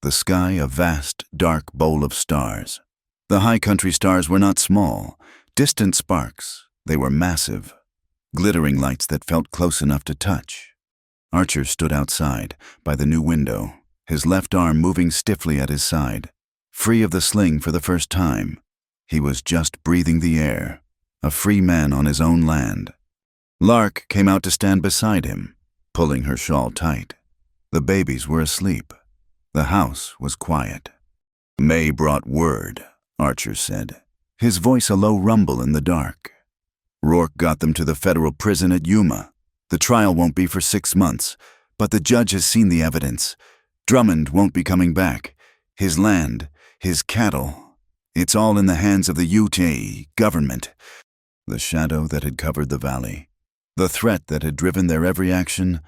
the sky a vast, dark bowl of stars. The high country stars were not small, distant sparks. They were massive, glittering lights that felt close enough to touch. Archer stood outside, by the new window, his left arm moving stiffly at his side, free of the sling for the first time. He was just breathing the air, a free man on his own land. Lark came out to stand beside him, pulling her shawl tight. The babies were asleep. The house was quiet. "May brought word," Archer said, his voice a low rumble in the dark. "Rourke got them to the federal prison at Yuma. The trial won't be for 6 months, but the judge has seen the evidence. Drummond won't be coming back. His land, his cattle, it's all in the hands of the UTA government." The shadow that had covered the valley, the threat that had driven their every action,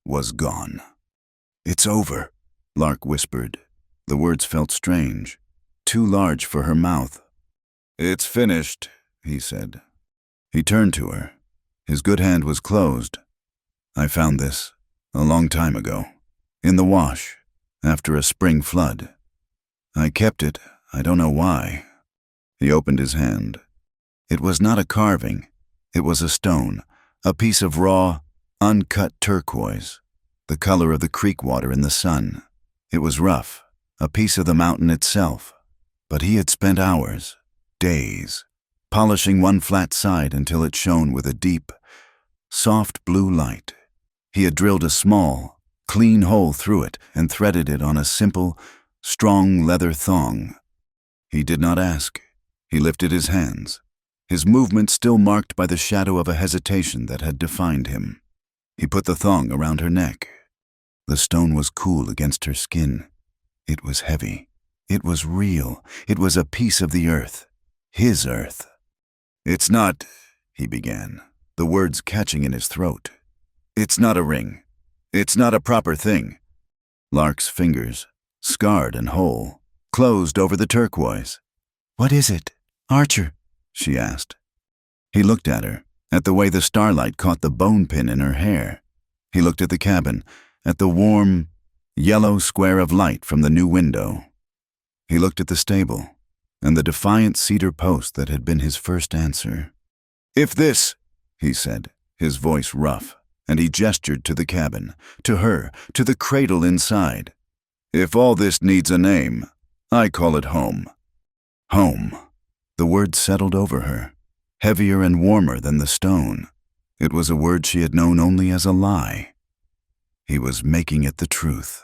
was gone. "It's over," Lark whispered. The words felt strange, too large for her mouth. "It's finished," he said. He turned to her. His good hand was closed. "I found this a long time ago, in the wash, after a spring flood. I kept it, I don't know why." He opened his hand. It was not a carving. It was a stone, a piece of raw, uncut turquoise, the color of the creek water in the sun. It was rough, a piece of the mountain itself, but he had spent hours, days, polishing one flat side until it shone with a deep, soft blue light. He had drilled a small, clean hole through it and threaded it on a simple, strong leather thong. He did not ask. He lifted his hands, his movement still marked by the shadow of a hesitation that had defined him. He put the thong around her neck. The stone was cool against her skin. It was heavy. It was real. It was a piece of the earth. His earth. "It's not," he began, the words catching in his throat. "It's not a ring. It's not a proper thing." Lark's fingers, scarred and whole, closed over the turquoise. "What is it, Archer?" she asked. He looked at her, at the way the starlight caught the bone pin in her hair. He looked at the cabin, at the warm, yellow square of light from the new window. He looked at the stable, and the defiant cedar post that had been his first answer. "If this," he said, his voice rough, and he gestured to the cabin, to her, to the cradle inside. "If all this needs a name, I call it home." Home. The word settled over her, heavier and warmer than the stone. It was a word she had known only as a lie. He was making it the truth.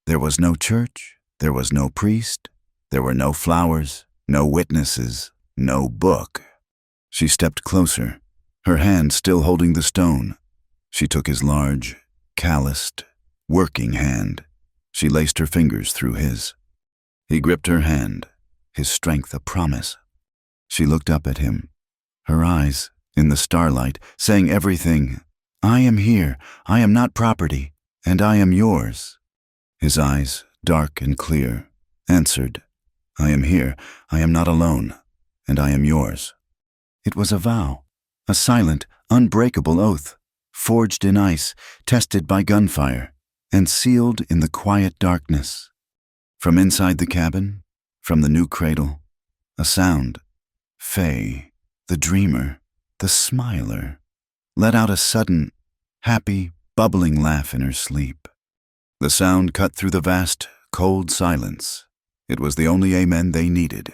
There was no church, there was no priest, there were no flowers, no witnesses, no book. She stepped closer, her hand still holding the stone. She took his large, calloused, working hand. She laced her fingers through his. He gripped her hand, his strength a promise. She looked up at him, her eyes, in the starlight, saying everything. "I am here, I am not property, and I am yours." His eyes, dark and clear, answered, "I am here, I am not alone, and I am yours." It was a vow, a silent, unbreakable oath, forged in ice, tested by gunfire, and sealed in the quiet darkness. From inside the cabin, from the new cradle, a sound. Faye, the dreamer, the smiler, let out a sudden, happy, bubbling laugh in her sleep. The sound cut through the vast, cold silence. It was the only amen they needed.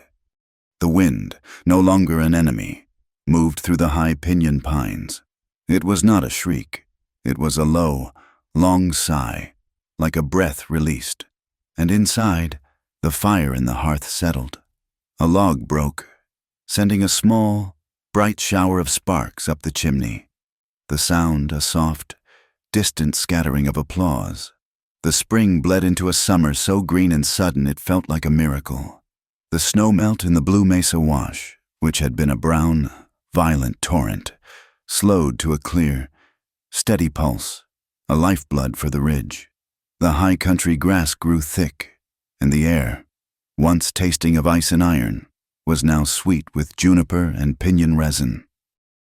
The wind, no longer an enemy, moved through the high pinyon pines. It was not a shriek. It was a low, long sigh, like a breath released. And inside, the fire in the hearth settled. A log broke, sending a small, bright shower of sparks up the chimney. The sound a soft, distant scattering of applause. The spring bled into a summer so green and sudden it felt like a miracle. The snow melt in the Blue Mesa Wash, which had been a brown, violent torrent, slowed to a clear, steady pulse, a lifeblood for the ridge. The high country grass grew thick, and the air, once tasting of ice and iron, was now sweet with juniper and pinyon resin.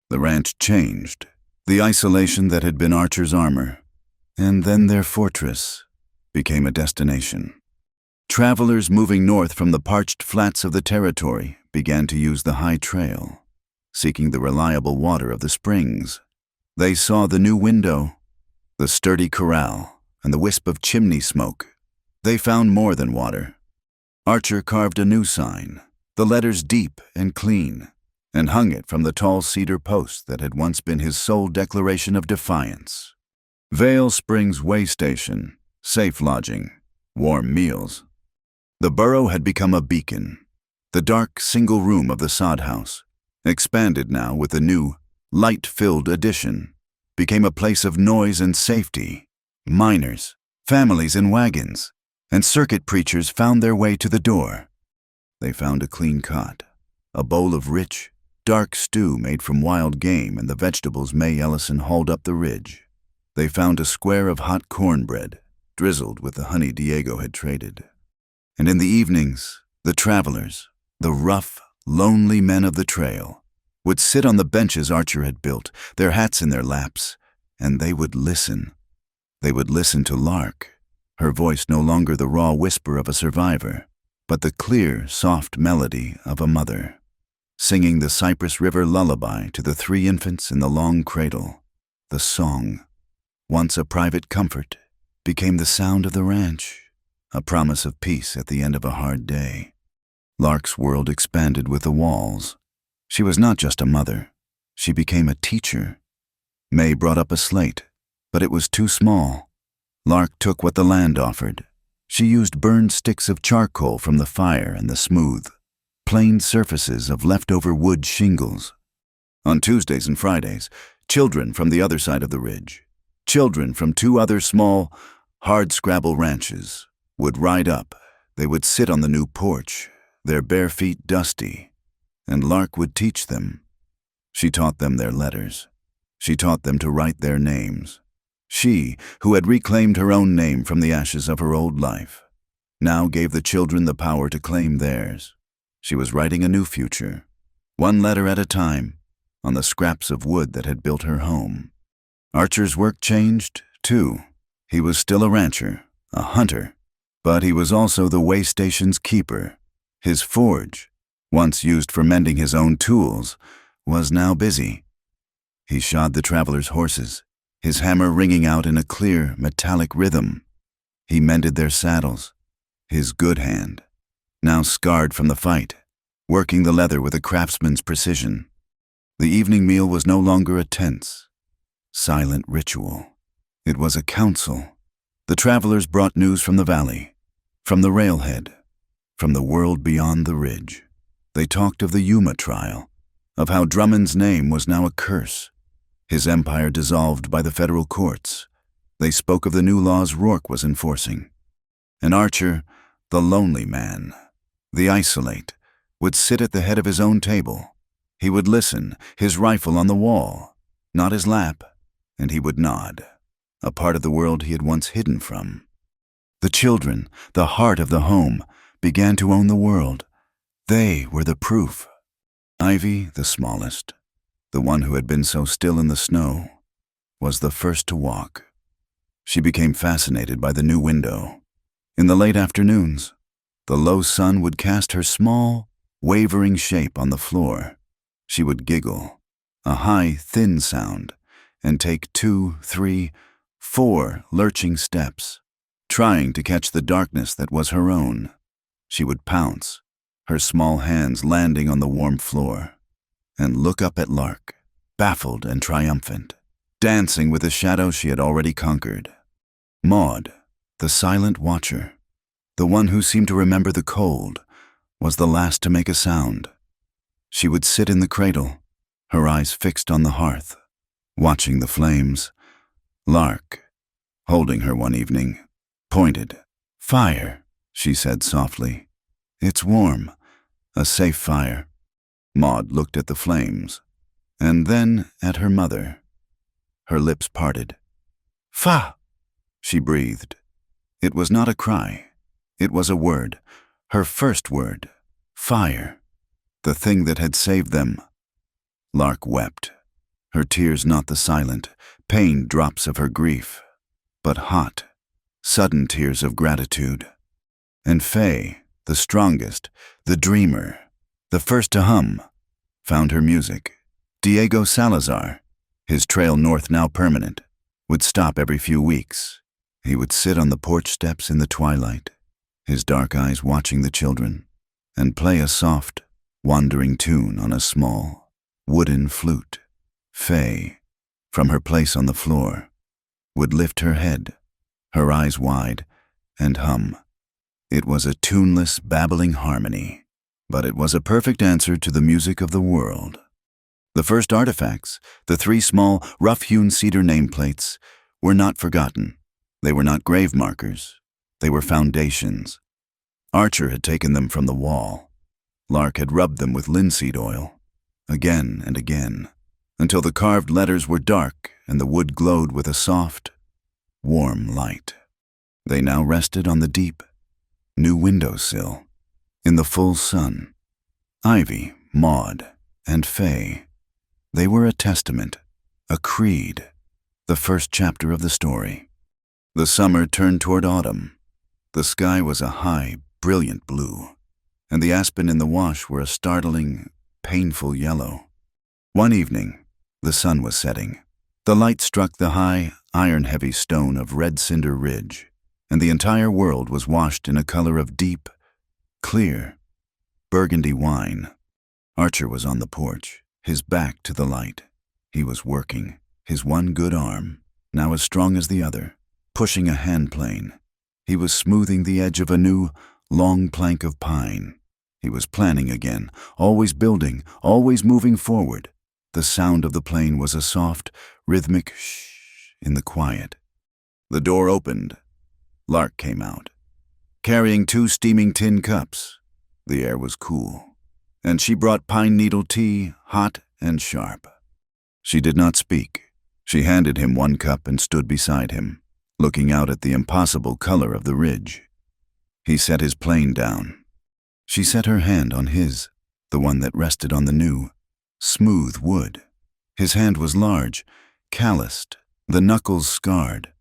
The ranch changed, the isolation that had been Archer's armor, and then their fortress, became a destination. Travelers moving north from the parched flats of the territory began to use the high trail, seeking the reliable water of the springs. They saw the new window, the sturdy corral, and the wisp of chimney smoke. They found more than water. Archer carved a new sign, the letters deep and clean, and hung it from the tall cedar post that had once been his sole declaration of defiance. Vale Springs Way Station, safe lodging, warm meals. The burrow had become a beacon. The dark single room of the sod house, expanded now with a new, light-filled addition, became a place of noise and safety. Miners, families in wagons, and circuit preachers found their way to the door. They found a clean cot, a bowl of rich, dark stew made from wild game and the vegetables May Ellison hauled up the ridge. They found a square of hot cornbread, drizzled with the honey Diego had traded. And in the evenings, the travelers, the rough, lonely men of the trail, would sit on the benches Archer had built, their hats in their laps, and they would listen. They would listen to Lark, her voice no longer the raw whisper of a survivor, but the clear, soft melody of a mother, singing the Cypress River lullaby to the 3 infants in the long cradle. The song, once a private comfort, became the sound of the ranch, a promise of peace at the end of a hard day. Lark's world expanded with the walls. She was not just a mother. She became a teacher. May brought up a slate, but it was too small. Lark took what the land offered. She used burned sticks of charcoal from the fire and the smooth, planed surfaces of leftover wood shingles. On Tuesdays and Fridays, children from the other side of the ridge, children from 2 other small, hard-scrabble ranches, would ride up. They would sit on the new porch, their bare feet dusty, and Lark would teach them. She taught them their letters. She taught them to write their names. She, who had reclaimed her own name from the ashes of her old life, now gave the children the power to claim theirs. She was writing a new future, one letter at a time, on the scraps of wood that had built her home. Archer's work changed, too. He was still a rancher, a hunter, but he was also the way station's keeper. His forge, once used for mending his own tools, was now busy. He shod the travelers' horses, his hammer ringing out in a clear, metallic rhythm. He mended their saddles, his good hand, now scarred from the fight, working the leather with a craftsman's precision. The evening meal was no longer a tense, silent ritual. It was a council. The travelers brought news from the valley, from the railhead, from the world beyond the ridge. They talked of the Yuma trial, of how Drummond's name was now a curse, his empire dissolved by the federal courts. They spoke of the new laws Rourke was enforcing. And Archer, the lonely man, the isolate, would sit at the head of his own table. He would listen, his rifle on the wall, not his lap, and he would nod, a part of the world he had once hidden from. The children, the heart of the home, began to own the world. They were the proof. Ivy, the smallest, the one who had been so still in the snow, was the first to walk. She became fascinated by the new window. In the late afternoons, the low sun would cast her small, wavering shape on the floor. She would giggle, a high, thin sound, and take 2, 3, 4 lurching steps, trying to catch the darkness that was her own. She would pounce, her small hands landing on the warm floor, and look up at Lark, baffled and triumphant, dancing with the shadow she had already conquered. Maud, the silent watcher, the one who seemed to remember the cold, was the last to make a sound. She would sit in the cradle, her eyes fixed on the hearth, watching the flames. Lark, holding her one evening, pointed. "Fire," she said softly. "It's warm, a safe fire." Maud looked at the flames, and then at her mother. Her lips parted. "Fa!" she breathed. It was not a cry. It was a word, her first word. Fire. The thing that had saved them. Lark wept, her tears not the silent, pained drops of her grief, but hot, sudden tears of gratitude. And Faye, the strongest, the dreamer, the first to hum, found her music. Diego Salazar, his trail north now permanent, would stop every few weeks. He would sit on the porch steps in the twilight, his dark eyes watching the children, and play a soft, wandering tune on a small, wooden flute. Faye, from her place on the floor, would lift her head, her eyes wide, and hum. It was a tuneless, babbling harmony, but it was a perfect answer to the music of the world. The first artifacts, the 3 small, rough-hewn cedar nameplates, were not forgotten. They were not grave markers. They were foundations. Archer had taken them from the wall. Lark had rubbed them with linseed oil, again and again, until the carved letters were dark and the wood glowed with a soft, warm light. They now rested on the deep, new windowsill, in the full sun. Ivy, Maud, and Faye, they were a testament, a creed, the first chapter of the story. The summer turned toward autumn. The sky was a high, brilliant blue, and the aspen in the wash were a startling, painful yellow. One evening, the sun was setting. The light struck the high, iron-heavy stone of Red Cinder Ridge, and the entire world was washed in a color of deep, clear, burgundy wine. Archer was on the porch, his back to the light. He was working, his one good arm, now as strong as the other, pushing a hand plane. He was smoothing the edge of a new, long plank of pine. He was planning again, always building, always moving forward. The sound of the plane was a soft, rhythmic shh in the quiet. The door opened. Lark came out, carrying 2 steaming tin cups. The air was cool, and she brought pine needle tea, hot and sharp. She did not speak. She handed him 1 cup and stood beside him, looking out at the impossible color of the ridge. He set his plane down. She set her hand on his, the one that rested on the new, smooth wood. His hand was large, calloused, the knuckles scarred.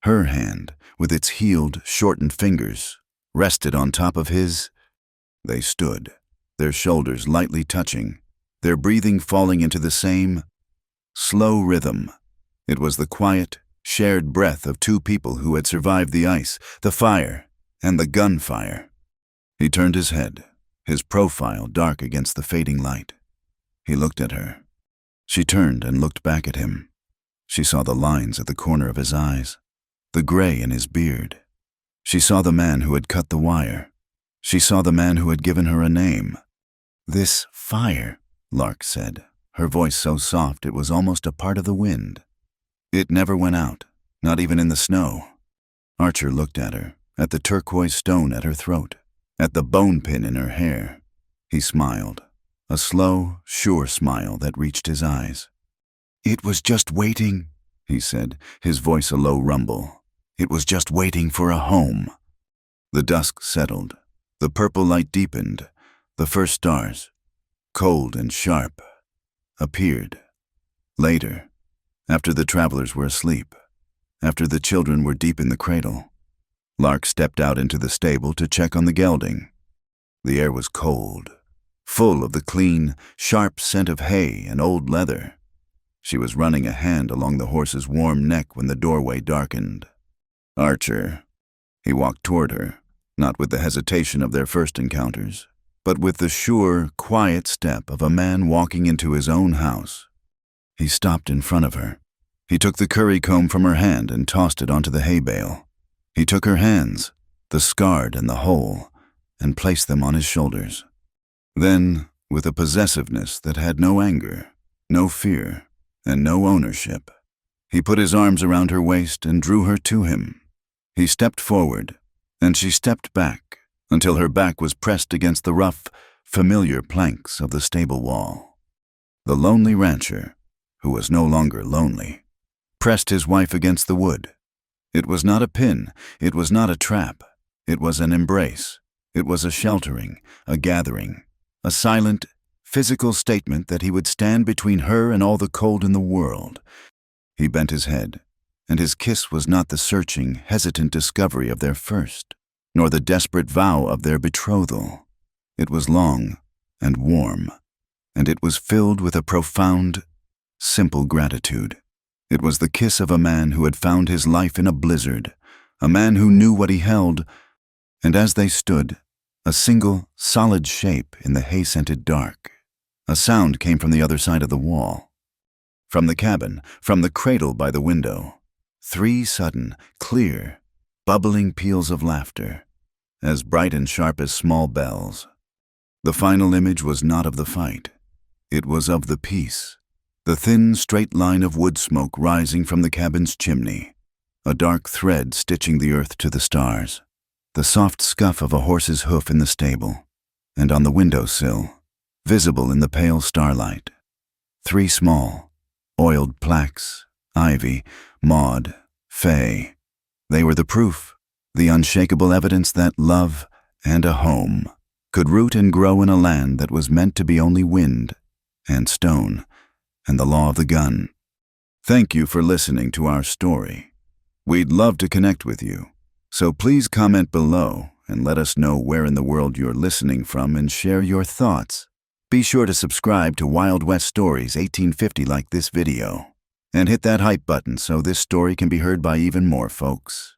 Her hand, with its healed, shortened fingers, rested on top of his. They stood, their shoulders lightly touching, their breathing falling into the same slow rhythm. It was the quiet, shared breath of 2 people who had survived the ice, the fire, and the gunfire. He turned his head, his profile dark against the fading light. He looked at her. She turned and looked back at him. She saw the lines at the corner of his eyes, the gray in his beard. She saw the man who had cut the wire. She saw the man who had given her a name. "This fire," Lark said, her voice so soft it was almost a part of the wind. "It never went out, not even in the snow." Archer looked at her, at the turquoise stone at her throat, at the bone pin in her hair. He smiled, a slow, sure smile that reached his eyes. "It was just waiting," he said, his voice a low rumble. "It was just waiting for a home." The dusk settled. The purple light deepened. The first stars, cold and sharp, appeared. Later, after the travelers were asleep, after the children were deep in the cradle, Lark stepped out into the stable to check on the gelding. The air was cold, full of the clean, sharp scent of hay and old leather. She was running a hand along the horse's warm neck when the doorway darkened. "Archer." He walked toward her, not with the hesitation of their first encounters, but with the sure, quiet step of a man walking into his own house. He stopped in front of her. He took the curry comb from her hand and tossed it onto the hay bale. He took her hands, the scarred and the whole, and placed them on his shoulders. Then, with a possessiveness that had no anger, no fear, and no ownership, he put his arms around her waist and drew her to him. He stepped forward, and she stepped back until her back was pressed against the rough, familiar planks of the stable wall. The lonely rancher, who was no longer lonely, pressed his wife against the wood. It was not a pin, it was not a trap, it was an embrace, it was a sheltering, a gathering, a silent, physical statement that he would stand between her and all the cold in the world. He bent his head, and his kiss was not the searching, hesitant discovery of their first, nor the desperate vow of their betrothal. It was long and warm, and it was filled with a profound, simple gratitude. It was the kiss of a man who had found his life in a blizzard, a man who knew what he held, and as they stood, a single, solid shape in the hay-scented dark, a sound came from the other side of the wall. From the cabin, from the cradle by the window, 3 sudden, clear, bubbling peals of laughter, as bright and sharp as small bells. The final image was not of the fight. It was of the peace. The thin, straight line of wood smoke rising from the cabin's chimney, a dark thread stitching the earth to the stars, the soft scuff of a horse's hoof in the stable, and on the windowsill, visible in the pale starlight, 3 small, oiled plaques, Ivy, Maud, Fay. They were the proof, the unshakable evidence that love and a home could root and grow in a land that was meant to be only wind and stone and the law of the gun. Thank you for listening to our story. We'd love to connect with you, so please comment below and let us know where in the world you're listening from and share your thoughts. Be sure to subscribe to Wild West Stories 1850 like this video, and hit that hype button so this story can be heard by even more folks.